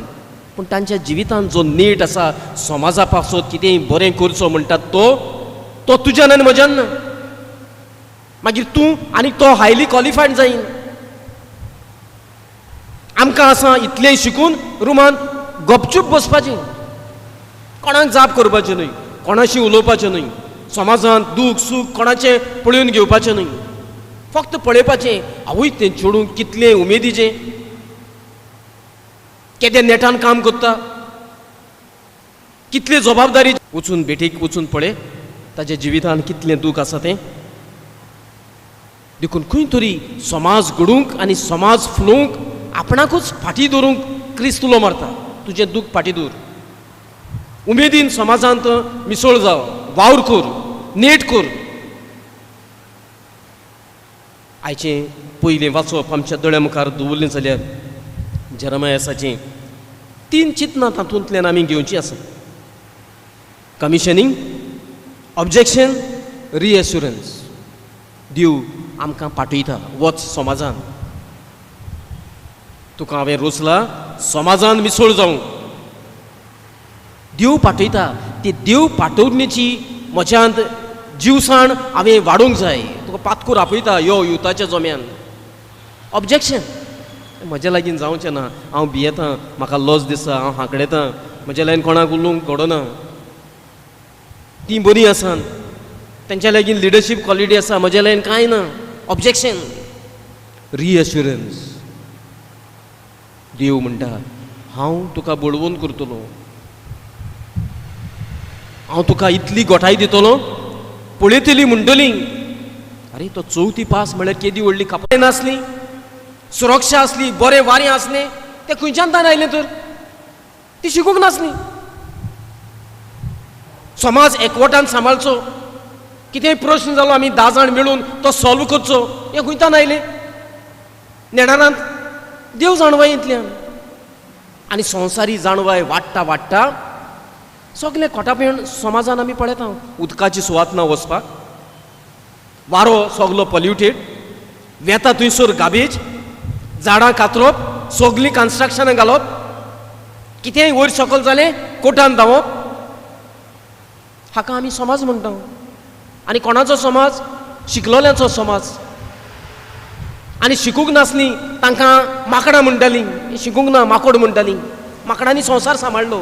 पूण तांच्या जिवितांत जो नेट आसा समाजा पासत कितेंय बरें करचो म्हणटात तो तुज्यान आनी म्हज्यान ना मागीर तूं आनी तो हायली क्वॉलिफायड जायीन आमकां आसा इतलेंय शिकून रुमान गपचूप बसपाचें कोणाक जाप करपाचें न्हय कोणाशी उलोवपाचें न्हय समाजांत दूख सूख कोणाचें पळोवन घेवपाचें न्हय फक्त पळयपाचें आवय तें चेडूं कितलें उमेदीचें केदें नेटान काम करता कितले जबाबदारी वचून भेटीक वचून पळय ताच्या जिवितांत कितलें दूख आसा तें देखून खंय तरी समाज घडूंक आनी समाज फुलोवंक आपणाकूच फाटी दवरूंक क्रिस्तुलो मारता तुजें दूख फाटी दवर उमेदीन समाजांत मिसळ जाव वावर कर नेट कर आयचें पयलें वाचप आमच्या दोळ्या मुखार दवरलें जाल्यार जेरमायासाचीं 3 चिंतनां तातूंतल्यान आमी घेवचीं आसा कमिशनींग ऑब्जेक्शन रिएश्युरन्स देव आमकां पाठयता वच समाजान तुका हांवें रोचला समाजान मिसळ जावंक देव पाठयता ती देव पाठोवणेची म्हज्यांत जिवसाण हांवें वाडोवंक जाय तुका पातकूर आपयता यो युथाच्या जम्यान ऑब्जेक्शन म्हज्या लागीं जावचें ना हांव भियेतां म्हाका लॉस दिसता हांव हांकडेतां म्हज्या लागीं कोणाक उलोवंक घडना तीं बरीं आसात तेंच्या लागीं लिडरशीप क्वॉलिटी आसा म्हज्या लागीं कांय ना ऑब्जेक्शन रिएश्युरन्स देव म्हणटा हांव तुका बळवून करतलो हांव तुका इतली गोठाय दितलो पळयतली म्हणटली अरे तो 4थी पास म्हळ्यार केदी व्हडली कापड नासली सुरक्षा आसली बरें वारें आसलें तें खंयच्यान तान आयलें तर ती शिकूंक नासली समाज एकवटान सांबाळचो कितेंय प्रश्न जालो आमी 10 जाण मेळून तो सॉल्व करचो हें खंयच्यान आयलें नेडारांत देव जाणवाय इतल्यान आनी संवसारी जाणवाय वाडटा वाडटा सगळे कोटापेण समाजान आमी पळयता उदकाची सुवात ना वचपाक वारो सगलो पॉल्युटेड वेता थंयसर गार्बेज झाडां कातरप सगलीं कन्स्ट्रक्शनां घालप कितेंय वयर सकयल जालें कोर्टान धांवप हाका आमी समाज म्हणटा आनी कोणाचो समाज शिकलोल्यांचो समाज आनी शिकूंक नासलीं तांकां माकडां म्हणटालीं शिकूंक ना माकोड म्हणटालीं माकडांनी संवसार सांबाळलो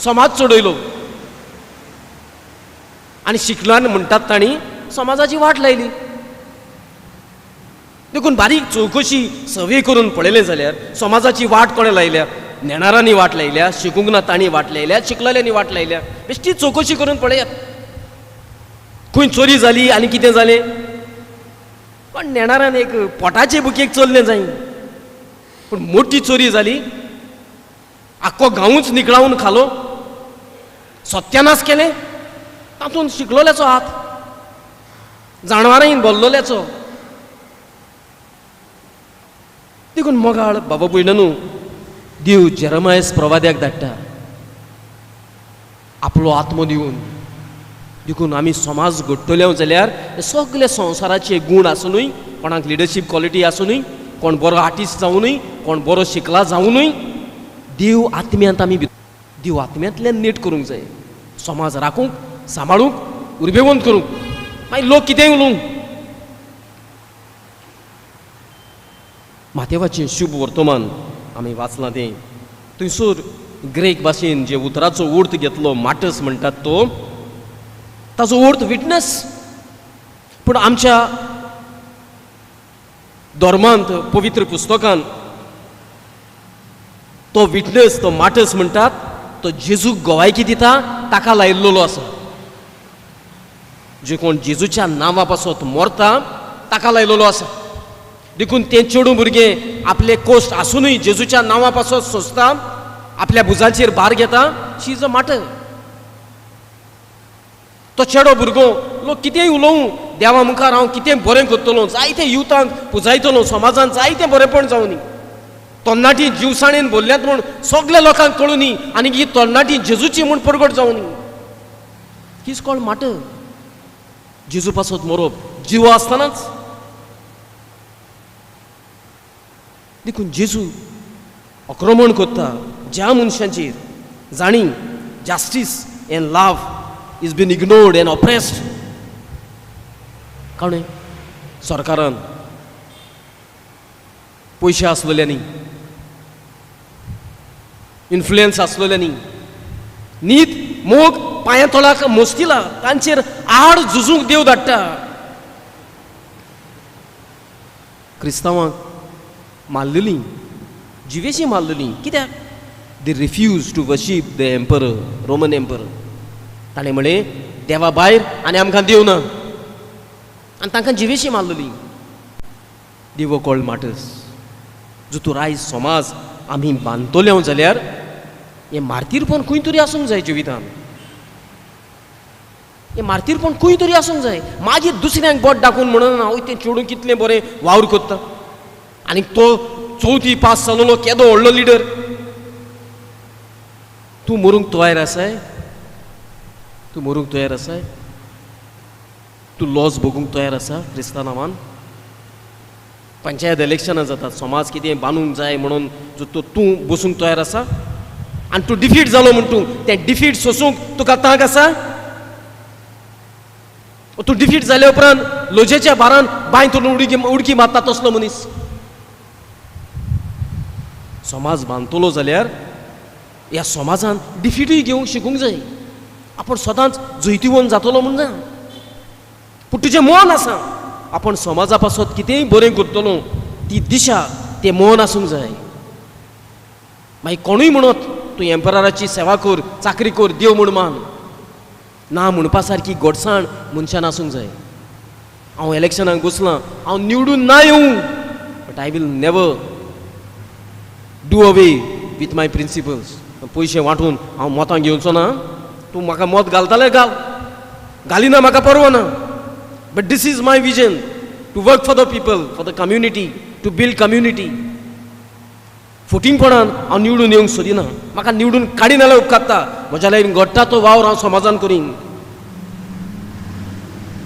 समाज चडयलो आनी शिकल्यान म्हणटात तांणी समाजाची वाट लायली देखून बारीक चवकशी सर्वे करून पळयलें जाल्यार समाजाची वाट कोणें लायल्या नेणारांनी वाट लायल्या शिकूंक ना तांणी वाट लायल्या शिकलेल्यांनी वाट लायल्या बेश्टी चवकशी करून पळयात खंय चोरी जाली आनी कितें जालें पण नेणारान एक पोटाचे बुकेक चल्लें जाय पूण मोठी चोरी जाली आख्खो गांवूच निकळावून खालो सत्यानाश केलें तातूंत शिकलोल्याचो हात जाणवारांय बोल्लोल्याचो देखून मोगाळ बाबा भयणानू देव जेरमायस प्रवाद्याक धाडटा आपलो आत्मो दिवन देखून आमी समाज घडटले जाल्यार हे सगळे संवसाराचे गूण आसुनूय कोणाक लिडरशीप क्वॉलिटी आसुनूय कोण बरो आर्टिस्ट जावनूय कोण बरो शिकला जावनूय देव आत्म्यांत आमी देव आत्म्यांतल्यान नीट करूंक जाय समाज राखूंक सांबाळूंक उर्बेवंत करूंक मागीर लोक कितेंय उलोवंक मातेवाचें शुभ वर्तमान आमी वाचलां तें थंयसर ग्रेक भाशेन जे उतराचो अर्थ घेतलो माटस म्हणटात तो ताचो अर्थ विटनस पूण आमच्या धर्मांत पवित्र पुस्तकांत तो विटनस तो माटस म्हणटात तो जेजूक गोवायकी दिता ताका लायिल्लो आसा जे कोण जेजूच्या नांवा पासत मरता ताका लायिल्लो आसा देखून ते चेडू भुरगे आपले कोश्ट आसुनूय जेजूच्या नांवा पासत सोंसता आपल्या भुजाचेर भार घेता शी इज अ माटर तो चेडो भुरगो लोक कितेंय उलोवं देवा मुखार हांव कितें बरें करतलो जायते युथांक पुजायतलो समाजांत जायतें बरेंपण जावनी तरणाटी जिवसाणेन बोल्ल्यांत म्हूण सगळ्या लोकांक कळुनी आनी ही तरणाटी जेजूची म्हूण परगट जावनी ही इज कॉल्ड माटर जेजू पासत मरप जिवो आसतनाच देखून जेजू आक्रमण करता ज्या मनशांचेर जाणी justice and love is been ignored and oppressed कळ्ळें सरकारान पयशे आसलेल्यांनी इन्फ्लुएन्स आसलेल्यांनी न्हीद मोग पांया तळाक मोस्तिला तांचेर आड झुजूंक देव धाडटा क्रिस्तांवांक मारलेलीं जिवेशी मारलेलीं कित्याक they refuse to worship the emperor Roman emperor ताणें म्हळें देवा भायर आनी आमकां देव ना आनी तांकां जिवेशी मारलेलीं देव कॉल्ड माटर्स जो आयज समाज आमी बांदतले जाल्यार हें मारतीरपण खंय तरी आसूंक जाय जिवितांत हें मारतीरपण खंय तरी आसूंक जाय मागीर दुसऱ्यांक बोट दाखोवन म्हणून हांव तें चेडूं कितलें बरें वावर करता आनी तो 4थी पास जालोलो केदो व्हडलो लिडर तूं मरूंक तयार आसाय तूं मरूंक तयार आसाय तूं लॉस भोगूंक तयार आसा क्रिस्तां नांवान पंचायत इलेक्शनां जातात समाज कितें बांदूंक जाय म्हणून जो तूं बसूंक तयार आसा आनी तूं डिफीट जालो म्हूण तूं तें डिफीट सोसूंक तुका तांक आसा तूं डिफीट जाल्या उपरांत लोजेच्या भारान बांय धरून उडकी मारता तसलो मनीस समाज बांदतलो जाल्यार ह्या समाजान डिफीटूय घेवंक शिकूंक जाय आपण सदांच जैतिवंत जातलो म्हूण ना पूण तुजें मन आसा आपण समाजा पासत कितेंय बरें करतलो ती दिशा तें मन आसूंक जाय मागीर कोणूय म्हणत तूं एम्परराची सेवा कर चाकरी कर देव म्हूण मान ना म्हणपा सारकी घडसाण मनशान आसूंक जाय हांव इलेक्शनाक बसलां हांव निवडून ना येवं but I will never do away with my principles पयशे वांटून हांव मतां घेवचो ना तूं म्हाका मत घालताले घाल घालिना म्हाका परवा ना but this is my vision to work for the people for the community to build community फुटींगपणान हांव निवडून येवंक सोदिना म्हाका निवडून काडी नाल्यार उपकारता म्हज्या लायन घडटा तो वावर हांव समाजान करीन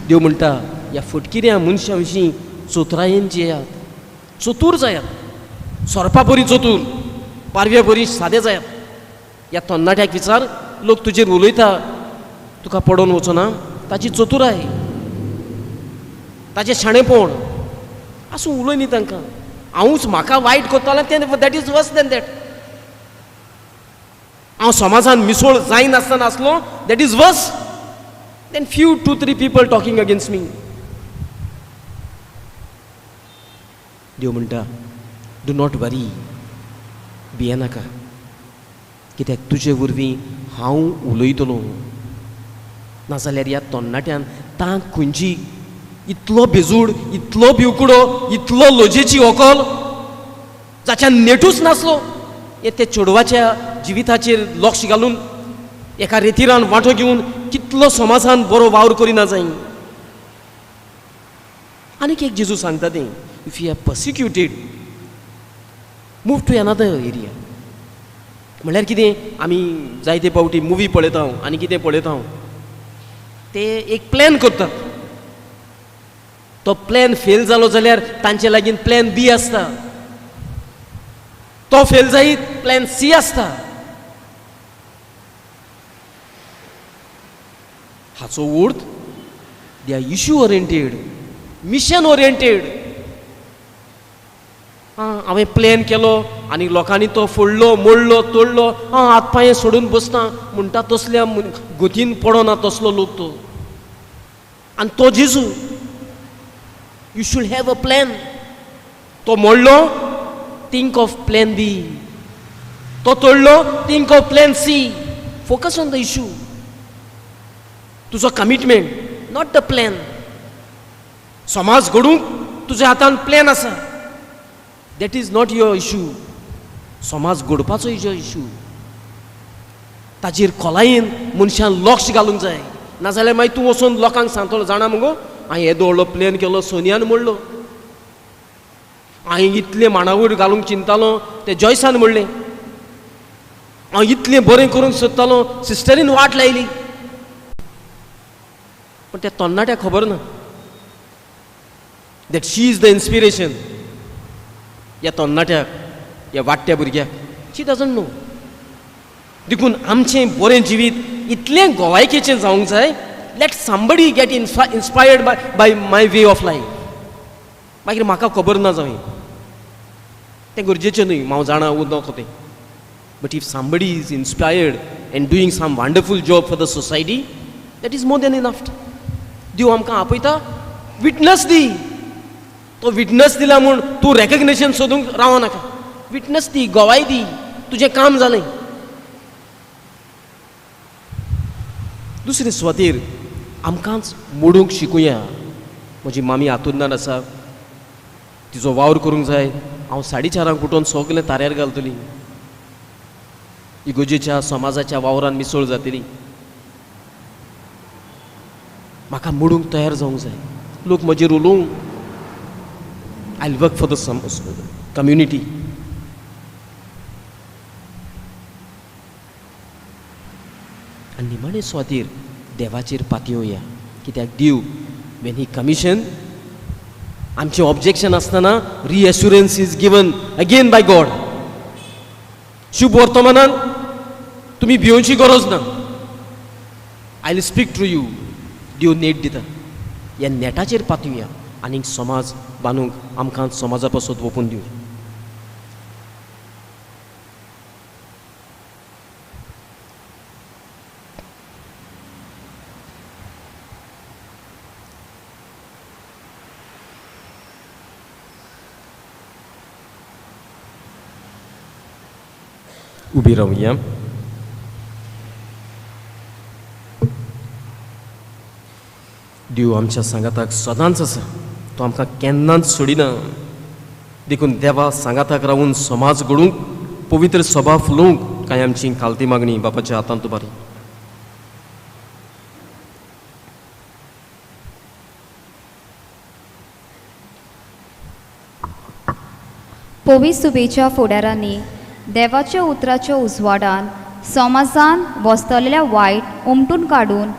देव म्हणटा ह्या फटकिऱ्या मनशां विशीं चोतरायेन जियात चतूर जायात सोरपा बरी चतूर पारव्या बरी सादे जायात ह्या तरणाट्याक विचार लोक तुजेर उलयता तुका पडोवन वचना ताची चतुराय ताचें शाणेपण आसूं उलय न्ही तांकां हांवूच म्हाका वायट करतालें तें that is worse than that हांव समाजान मिसळ जायनासतना आसलो that is worse than few 2-3 people talking against me देव म्हणटा डू नॉट वरी भियेनाका कित्याक तुजे वरवीं हांव उलयतलो नाजाल्यार ह्या तरणाट्यान तांक खंयची इतलो बेजूड इतलो भिवकुडो इतलो लोजेची ओकल जाच्यान नेटूच नासलो हे ते चेडवाच्या जिविताचेर लक्ष घालून एका रेतीरान वांटो घेवन कितलो समाजान बरो वावर करिना जाय आनीक एक जेजू सांगता तें if you are persecuted move to another area म्हळ्यार कितें आमी जायते पावटी मुवी पळयता आनी कितें पळयता ते एक प्लॅन करतात. तो प्लॅन फेल जालो जाल्यार तांचे लागीं प्लॅन बी आसता. तो फेल जायत प्लॅन सी आसता. हाचो अर्थ they are issue oriented, mission oriented. हांवें प्लॅन केलो आनी लोकांनी तो फोडलो, मोडलो, तोडलो, हात पांय सोडून बसता म्हणटा तसल्या गतीन पडना तसलो लोक तो. आनी तो जेजू, you should have a plan. तो मोडलो, थिंक ऑफ प्लॅन बी. तो तोडलो, think of plan C. Focus on the issue. तुजो कमिटमेंट, नॉट द प्लॅन. समाज घडूंक तुज्या हातान प्लॅन आसा, that is not your issue. समाज घडपाचो इश्यू. ताचेर खोलायेन मनशान लक्ष घालूंक जाय. नाजाल्यार मागीर तूं वचून लोकांक सांगतलो, जाणा मुगो हांवें येदो व्हडलो प्लॅन केलो, सोनियान मोडलो. हांवें इतलें मांडावळ घालूंक चिंतालो, तें जॉयसान मोडलें. हांव इतलें बरें करूंक सोदतालो, सिस्टरीन वाट लायली. पण त्या तरणाट्याक खबर ना that she is the inspiration. ह्या तरणाट्याक, ह्या वाडट्या भुरग्याक शी डजंट नो. देखून आमचें बरें जिवीत इतलें गोवायकेचें जावंक जाय. Late somebody get inspired bye my way of life. मागीर म्हाका खबर ना जावं तें गरजेचें न्हय, हांव जाणा उदक तें. But if somebody is inspired and doing some wonderful job for the society, that is more than enough. देव आमकां आपयता, विटनस दी. तो विटनस दिला म्हूण तूं रेकग्नेशन सोदूंक रावनाका. विटनस दी, गोवाय दी, तुजें काम जालें. दुसरे सुवातेर आमकांच मोडूंक शिकुया. म्हजी मामी हातूंतल्यान आसा, तिजो वावर करूंक जाय. हांव 4:30 उठोवन सगलें ताऱ्यार घालतली. इगोजेच्या समाजाच्या वावरान मिसळ जातली. म्हाका मोडूंक तयार जावंक जाय. लोक म्हजेर उलोवंक, I will work for the community. आनी निमाणे सुवातेर देवाचेर पातयोया. कित्याक देव वेन ही कमिशन, आमचें ऑब्जेक्शन आसतना reassurance is given again by God. शुभ वर्तमानान तुमी भिवची गरज ना. I will speak to you. देव नेट दिता. ह्या नेटाचेर पातुया आनीक समाज बांदूंक आमकां समाजा पासत ओपून दिवं. उबी रावया. देव आमच्या सांगाताक सदांच आसा. तो आमकां केन्नाच सोडिना. देखून देवा सांगाताक रावून समाज घडूंक, पवित्र सभा फुलोवंक कांय आमची खालती मागणी बापाच्या हातांत उबारी. पोवीस सुबेच्या फुडाऱ्यांनी देवाच्या उतराच्या उजवाडान समाजान वस्तलेल्या वायट उमटून काडून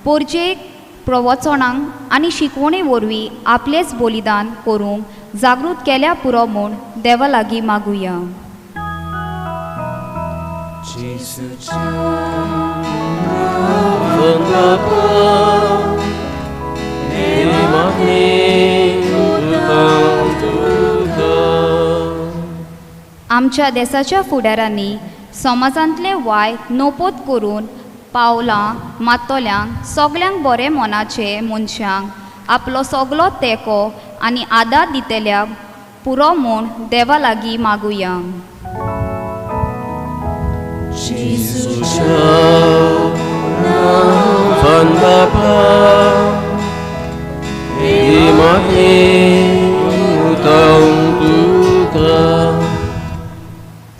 पोरजेक, प्रवचनांक आनी शिकवणे वरवीं आपलेच बलिदान करूंक जागृत केल्या पुरो म्हूण देवा लागीं मागुया. आमच्या देशाच्या फुडाऱ्यांनी समाजांतले वायट नोपोत करून पावलां मातोल्यांक, सगल्यांक बरे मोनाचे मनशांक आपलो सगलो तेंको आनी आदार दितल्या पुरो म्हूण देवा लागीं मागुया.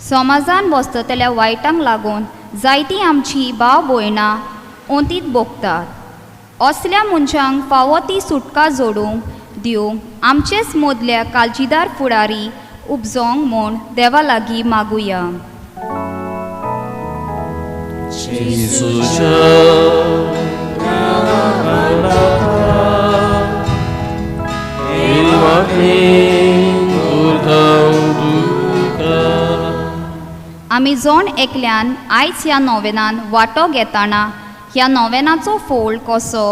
समाजान वस्ततल्या वायटांक लागून जायतीं आमची भाव भयणां ओंतीत भोगतात. असल्या मनशांक फावो ती सुटका जोडूंक दिवंक आमचेच मोदल्या काळजीदार फुडारी उपजोंक म्हूण देवा लागीं मागुया. 예수자 आमी जोण एकल्यान आयज ह्या नोवेनान वांटो घेताना ह्या नोवेनाचो फोळ कसो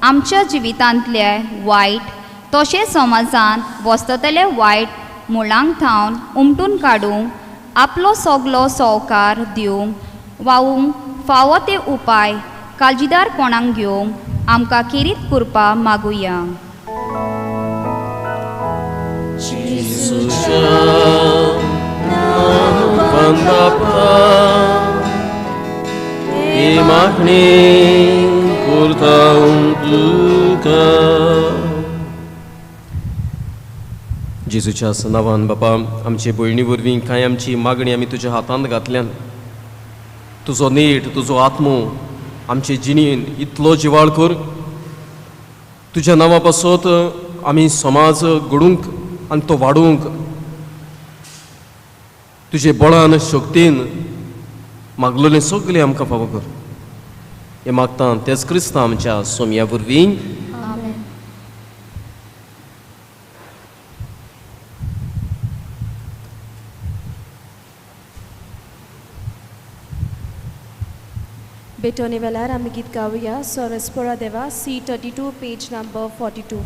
आमच्या जिवितांतले वायट तशें समाजांत वस्ततले वायट मुळांक थावन उमटून काडूंक आपलो सगलो सहकार दिवंक वावूंक फावो ते उपाय काळजीदारपणान घेवंक आमकां किरीत करपा मागुया. जेजूच्या नांवान बापा आमचे भयणी वरवीं कांय आमची मागणी आमी तुज्या हातांत घातल्यान तुजो नेट तुजो आत्मो आमचे जिणेन इतलो जिवाळ कर. तुज्या नांवा पासत आमी समाज घडोवंक आनी तो वाडोवंक तुजे बळान शक्तीन मागलोलें सगलें आमकां फावो कर. हें मागता तेच क्रिस्त आमच्या सोमया वरवीं. बेटोने वेळार आमी गीत गावया. सोरस्पोरा देवा C32 पेज नंबर 42.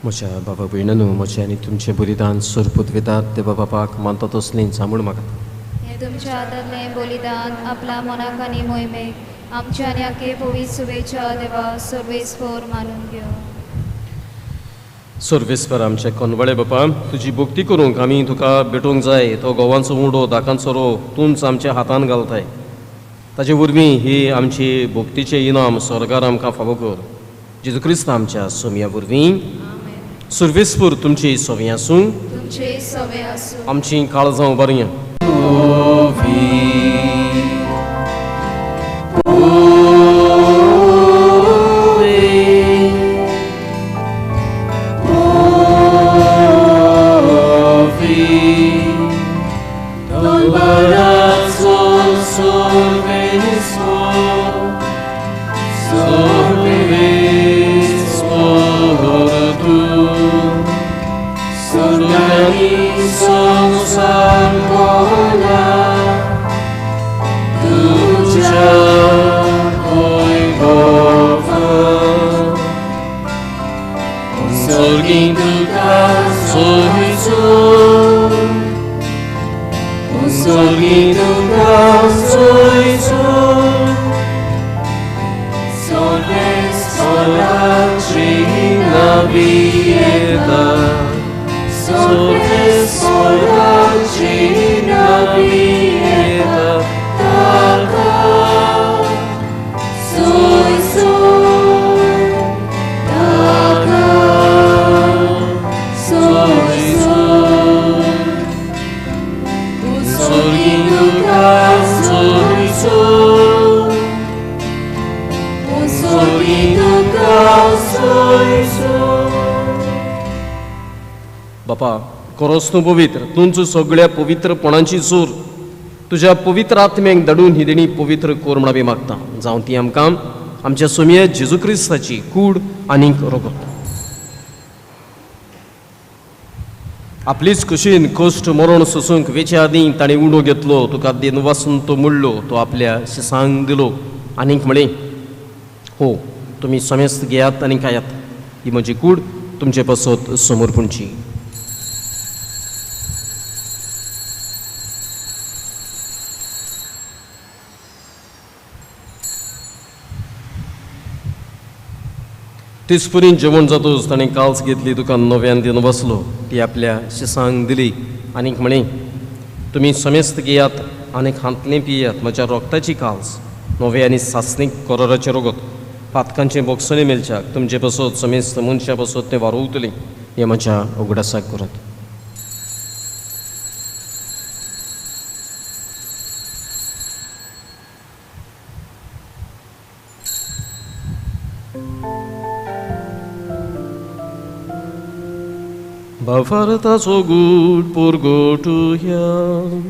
म्हज्या बाबा भयणांनो म्हजें आनी तुमचें बलिदान सुरपूत वेतात देवा बापाक मानता तसलीं सांबूळ म्हाका. हे तुमच्या आदारलें बलिदान आपल्या मनाक आनी मोहिमेक आमच्या आनी आखे पवित्र सुवेच्या देवा सर्वेस्वर मानून घेव. सर्वेस्पर आमचे कोनवळे बापा तुजी भक्ती करूंक आमी तुका भेटोवंक जाय. तो गोवांचो उंडो दाकांचो रो तूंच आमच्या हातान घालताय. ताचे वरवीं ही आमची भक्तीचें इनाम स्वर्गार आमकां फावो कर. जेजू क्रिस्त आमच्या सोमया वरवीं. सर्वेस्पर तुमची सोवी आसूं. आमची काळजां बरीं. बापा, खरोच तूं पवित्र, तुमचो सगळ्या पवित्रपणाची सूर तुज्या पवित्र आत्म्याक धाडून ही देणी पवित्र कोर म्हण आमी मागता जावं ती आमकां आमच्या सोमये जेजू क्रिस्ताची कूड आनीक रोगत आपलीच कुशीन कश्ट मरण सोसूंक वेचे आदीं ताणें उडो घेतलो तुका देन वासून तो मुडलो तो आपल्या शिसांक दिलो आनीक म्हळें हो तुमी समेस्त घेयात आनी खायात ही म्हजी कूड तुमचे पासत समर्पणची तिसपुरीन जेवण जातूच ताणें काल्स घेतली तुका नव्यान दिन बसलो ती आपल्या शिसांक दिली आनीक म्हणें तुमी समेस्त घेयात आनीक हांतलें पियात म्हज्या रोगताची काल्स नवे आनी सासणीक कोरोराचें रोगत पातकांचे बोक्सणे मेलच्याक तुमचे पासत समेस्त मनशां पासत तें वारोवतलीं हें म्हज्या उगडासाक करात Bafartaso good purgotu hiam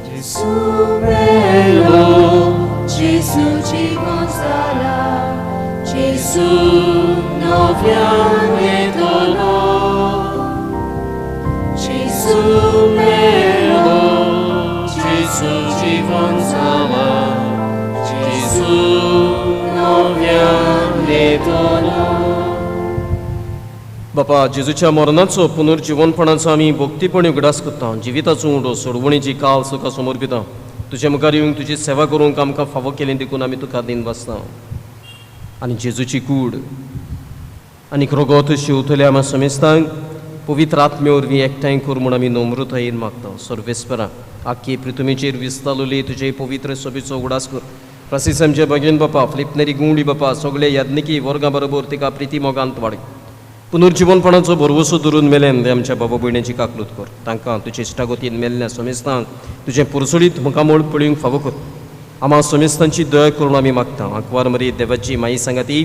Gesù bello, Gesù ci consola, Gesù noviane dono. Gesù bello, Gesù ci consola, Gesù noviane dono. बापा जेजूच्या मरणाचो पुनर्जीवनपणाचो आमी भक्तीपणी उगडास करता जिविताचो उंडो सोडवणीची काल तुका समर्पिता तुज्या मुखार येवंक तुजी सेवा करूंक आमकां फावो केलें देखून आमी तुका दिन बसता आनी जेजूची कूड आनीक रोगोत शिवतले आमी समेस्तांक पवित्र आत्मे वरवीं एकठांय कर म्हूण आमी नम्रतायेन मागता सर्वेस्परा आख्खी पृथ्वीचेर विस्तारलेली तुजे पवित्र सभेचो उगडास कर प्रसिस आमचे भगीन बापा फ्लिपनरी गुंडी बापा सगळे याज्ञिकी वर्गां बरोबर तिका प्रिती मोगांत वाडय पुनर्जीवनपणाचो भरवसो धरून मेलें ते आमच्या बाबा भयणीची काकलूत कर तांकां तुजे इश्टागतीन मेल्ल्या समेस्तांक तुजें पुरसुडीत मुखामोळ पळोवंक फावो कर आमा समेस्तांची दया करून आमी मागता आंकवार मरी देवाची माई सांगाती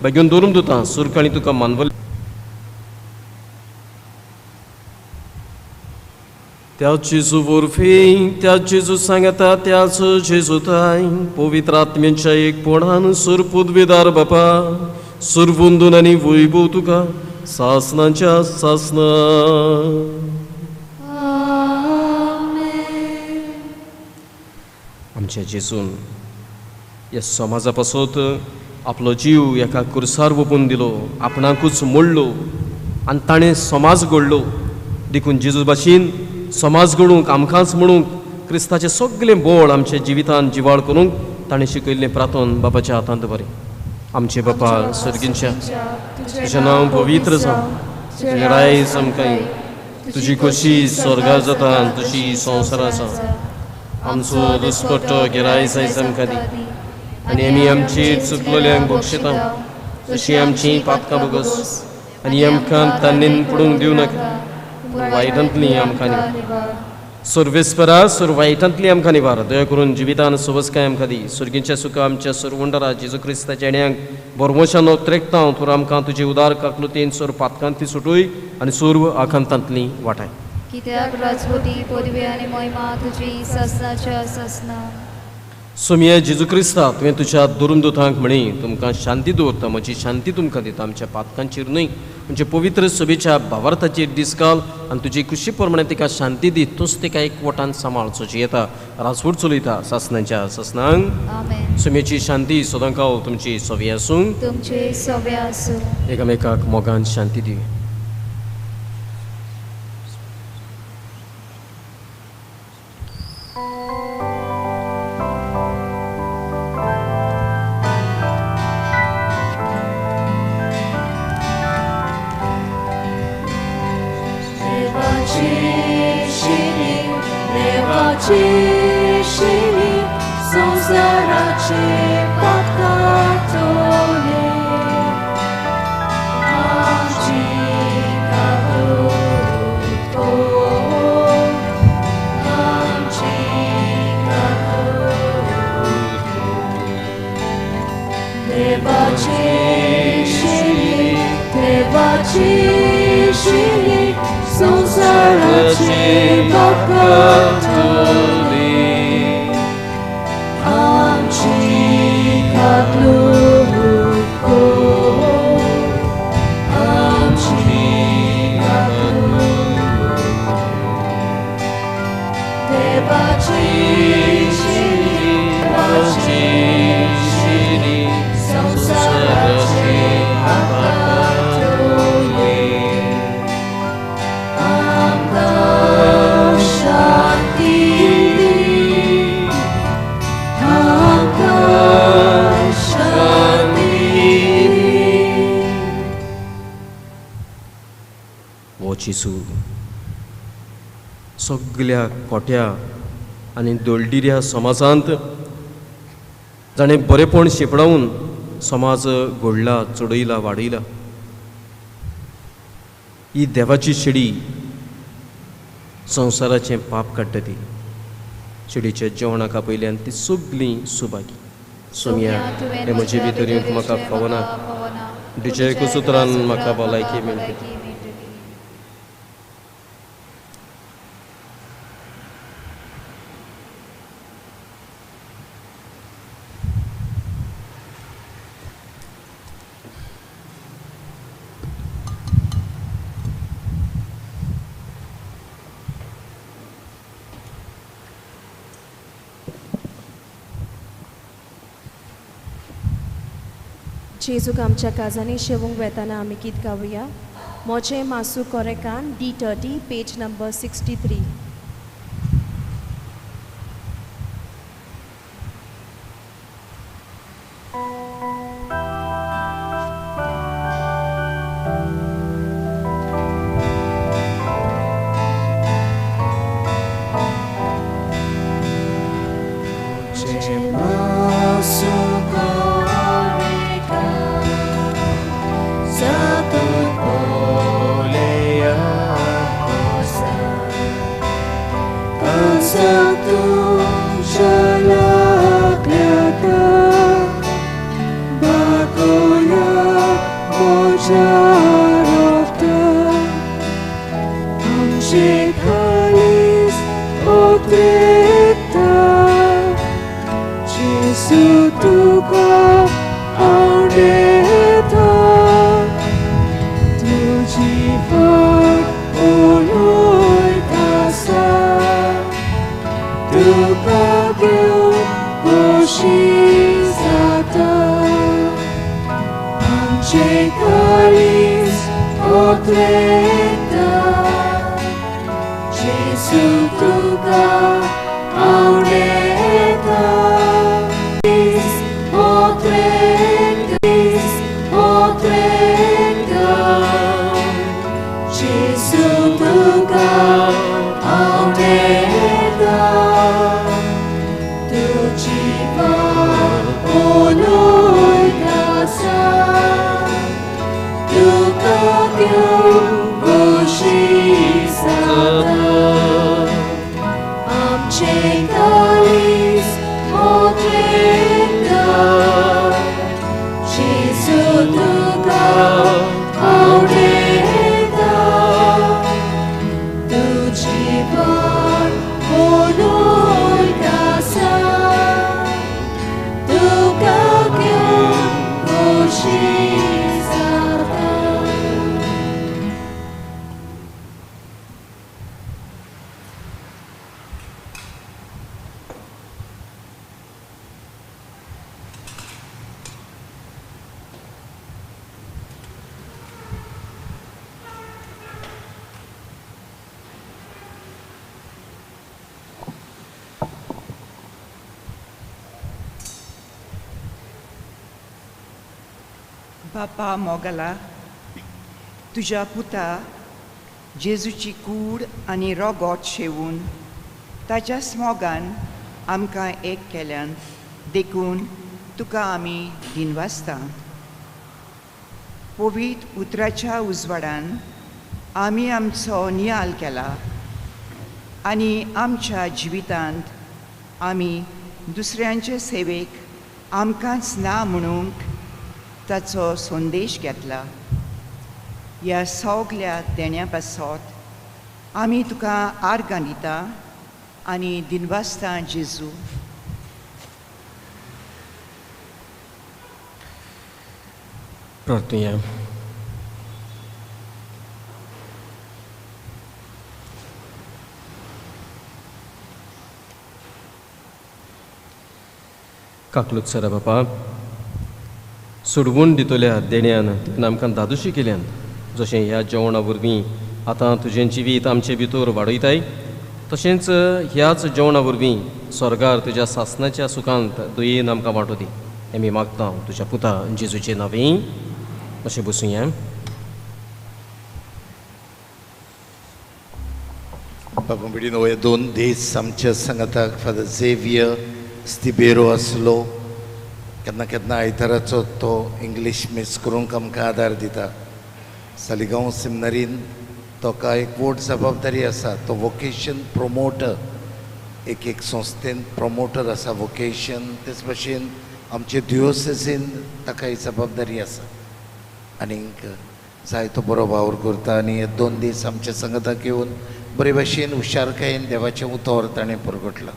बेगीन दवरून दिता सुरकाणी तुका मानवल त्याच जेजू वरवीं त्याच जेजू सांगता त्याच जेजू ताई पवित्र आत्म्याच्या एकपणान सुरपुदवेदार बापा सुरवंदून आनी वैभव तुका सासनाच्या सासना आमच्या जेजून ह्या समाजा पासत आपलो जीव एका कुर्सार ओपून दिलो आपणाकूच मोडलो आनी ताणें समाज घडलो देखून जेजू भाशेन समाज घडोवंक आमकांच म्हणूंक क्रिस्ताचें सगळें बोळ आमच्या जिवितान जिवाळ करूंक ताणें शिकयल्लें प्रार्थन बापाच्या हातांत बरें आमचे बापा सर्गींच्या तुजें नांव पवित्र जावं तुजें रायज आमकां तुजी खोशी स्वर्गार जाता तुजी संवसारां जावं आमचो दुस्पट्टो गिरायज आयज आमकां दी आनी आमी आमची चुकलोल्यांक बक्षिता तशी आमची पातकां बोगस आनी आमकां तान्नीन पडूंक दिवं नाका वायटांतली आमकां निवार सर्वेस्परा सुर वायटांतली आमकां निवार दया करून जिवितान सुवस्काय आमकां दी सुर्गीच्या सुखा आमच्या सुरवंडरा जेजू क्रिस्ताच्या जेण्याक बरमोशान त्रेकता तर आमकां तुजे उदार काकलुतेन सुर पातकांतली सुटूय आनी सुर्व आखांतांतली वाटाय कित्याक राजवटी पदवी आनी महिमा तुजी ससनाच्या ससना सोमया जेजू क्रिस्ता तुवें तुज्या दुरून दोतांक म्हणी तुमकां शांती दवरता म्हजी शांती तुमकां दिता आमच्या पातकांचेर न्हय म्हणजे पवित्र सभेच्या भावार्थाचेर दिसकाल आनी तुजी खुशी प्रमाणे तिका शांती दी तूंच तिका एकवटान सांबाळचो जी येता राजवट चलयता सासनाच्या ससनांक आमेन सोम्याची शांती सदांकाळ तुमची सवी आसूं तुमचे सव्या आसूं एकामेकाक मोगान शांती दी Sonsa संसाराचे भक्तली आमची घातलूक आमची देवाची शिरी संसाराचे भक्तली आमकां शांती आमकां शांती हो चिसू सगळ्या कोट्या आनी दळदिऱ्या समाजांत जाणें बरेपण शिपडावन समाज घडला चडयला वाडयला ही देवाची शिडी संवसाराचें पाप काडटा ती शिडीच्या जेवणाका पयल्यान ती सगळीं सुभागी सोम्या हे म्हजे भितरूंक म्हाका फावना तुज्या कुसुत्रान म्हाका भलायकी मेळटली जेजूक आमच्या काजांनी शेवूंक वेताना आमी गीत गावया मोचे मासू कोरेकान D30 पेज नंबर 63 बापा मोगला तुज्या पुता जेजूची कूड आनी रोगोट शेवून ताच्या स्मोगान आमकां एक केल्यान देखून तुका आमी दिनवासता पवित्र उतराच्या उजवाडान आमी आमचो नियाल केला आनी आमच्या जिवितांत आमी दुसऱ्यांचे सेवेक आमकांच ना म्हणूंक ताचो संदेश घेतला ह्या सगल्या देण्या पासत आमी तुका आर्गां दिता आनी दिनवासता जेजू. प्रार्थया. काकलूत सरा बापा, सोडवून दितल्या देण्यान तुवें आमकां दादोशी केल्यान, जशें ह्या जेवणा वरवीं आतां तुजें जिवीत आमचे भितर वाडयताय, तशेंच ह्याच जेवणा वरवीं स्वर्गार तुज्या सासणाच्या सुखांत दुयेन आमकां वांटो दी. हें मी मागता तुज्या पुता जेजूचे नांवें. अशें बसूया. बाबा बिडीन हे 2 दीस आमच्या संगताक फादर झेवियर स्तिबेरो आसलो. केन्ना केन्ना आयताराचो तो इंग्लीश मिस करूंक आमकां आदार दिता. सालिगांव सेमिनारीन तोका एक व्हड जबाबदारी आसा. तो वोकेशन प्रोमोटर, एक संस्थेन प्रोमोटर आसा वोकेशन. तेच भशेन आमचे दियोसेसीन ताका ही जबाबदारी आसा. आनीक जायतो बरो वावर करता आनी हे 2 दीस आमच्या संगताक येवन बरे भशेन हुशारकायेन देवाचें उतर ताणें परगटलां.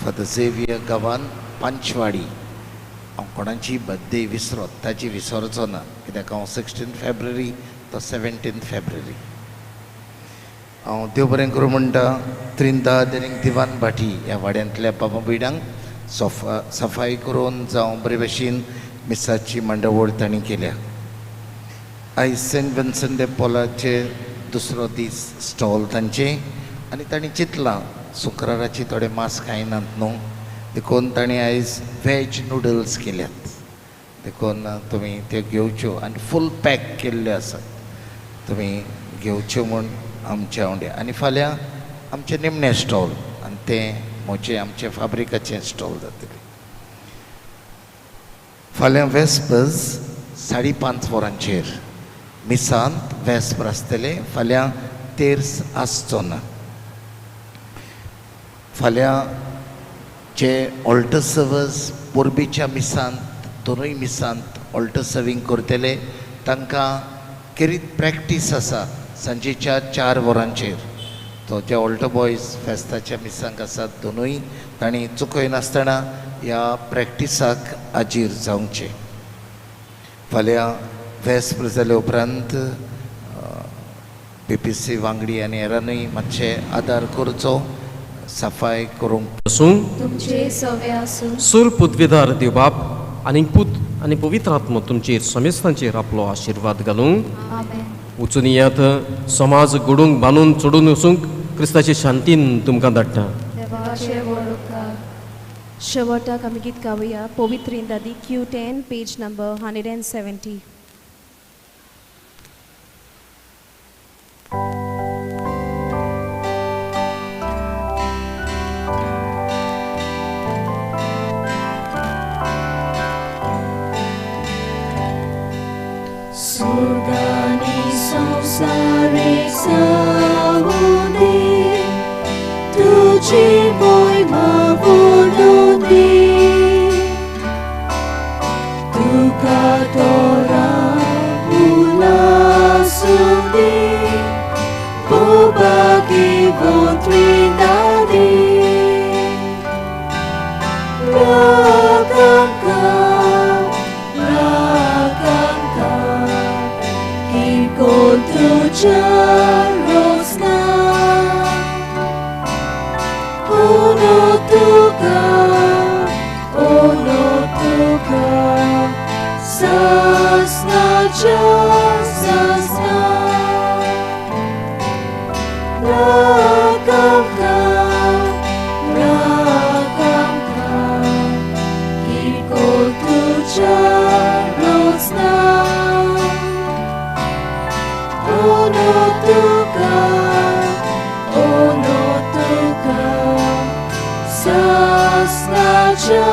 फादर झेवियर गांवांत पांचवाडी हांव कोणाची बर्थडे विसरत ताची विसरचो ना, कित्याक हांव 16 फेब्रुवारी तो 17 फेब्रुवारी. हांव देव बरें करूं म्हणटा. त्रिंदाद आनी दिवान भाटी ह्या वाड्यांतल्या बाबा बिडांक सफाई करून जावं बरे भशेन मिसाची मांडावळ तांणी केल्या. आयज सेंट विन्संट डे पॉलाचे दुसरो दीस स्टॉल तांचे आनी तांणी चिंतलां शुक्राराची थोडे मास खायनात न्हू, देखून तांणी आयज वेज नूडल्स केल्यात. देखून तुमी त्यो घेवच्यो आनी फूल पॅक केल्ल्यो आसात. तुमी घेवच्यो म्हूण आमचे आवडे. आनी फाल्यां आमचे निमणे स्टॉल आनी तें म्हजें आमचे फाब्रिकाचें स्टॉल जातलें. फाल्यां वेस्पर्स 5:30 वरांचेर मिसांत वेस्पर आसतले. फाल्यां तेर्स आसचो ना. फाल्यां जे ऑल्टर सर्वर्स पोरबीच्या मिसांत दोनूय मिसांत ऑल्टर सर्वींग करतले तांकां किरीत प्रॅक्टीस आसा सांजेच्या 4 वरांचेर. तो जे ऑल्टर बॉयज फेस्ताच्या मिसांक आसात दोनूय तांणी चुकयनासतना ह्या प्रॅक्टिसाक हाजीर जावचें. फाल्यां वेस्पर जाले उपरांत PPC वांगडी आनी हेरांनूय मातशें आदार करचो, सफाई करूंक पासून तुमचे सवे आसूं. सूर पृथ्वीदार देवबाप आनी पूत आनी पवित्र आत्मा तुमचेर समेस्तांचेर आपलो आशिर्वाद घालूंक. वचून येयात. समाज घडोवंक बांदून चडून वचूंक क्रिस्ताचे शांतीन तुमकां धाडटा. शेवटाक आमी गीत गावया. पवित्र इंदादी Q10 पेज नंबर 170. Surgani संसारे सावुदे तुझी महिमा बोलुदे तुका तोरा उलासुदे बोबागे बोत्रिदादे Ragamka Con tuya rosna Ono tuka Sasna ja sasna Ragamka Iko tuya rosna Ono tuka Sasna ja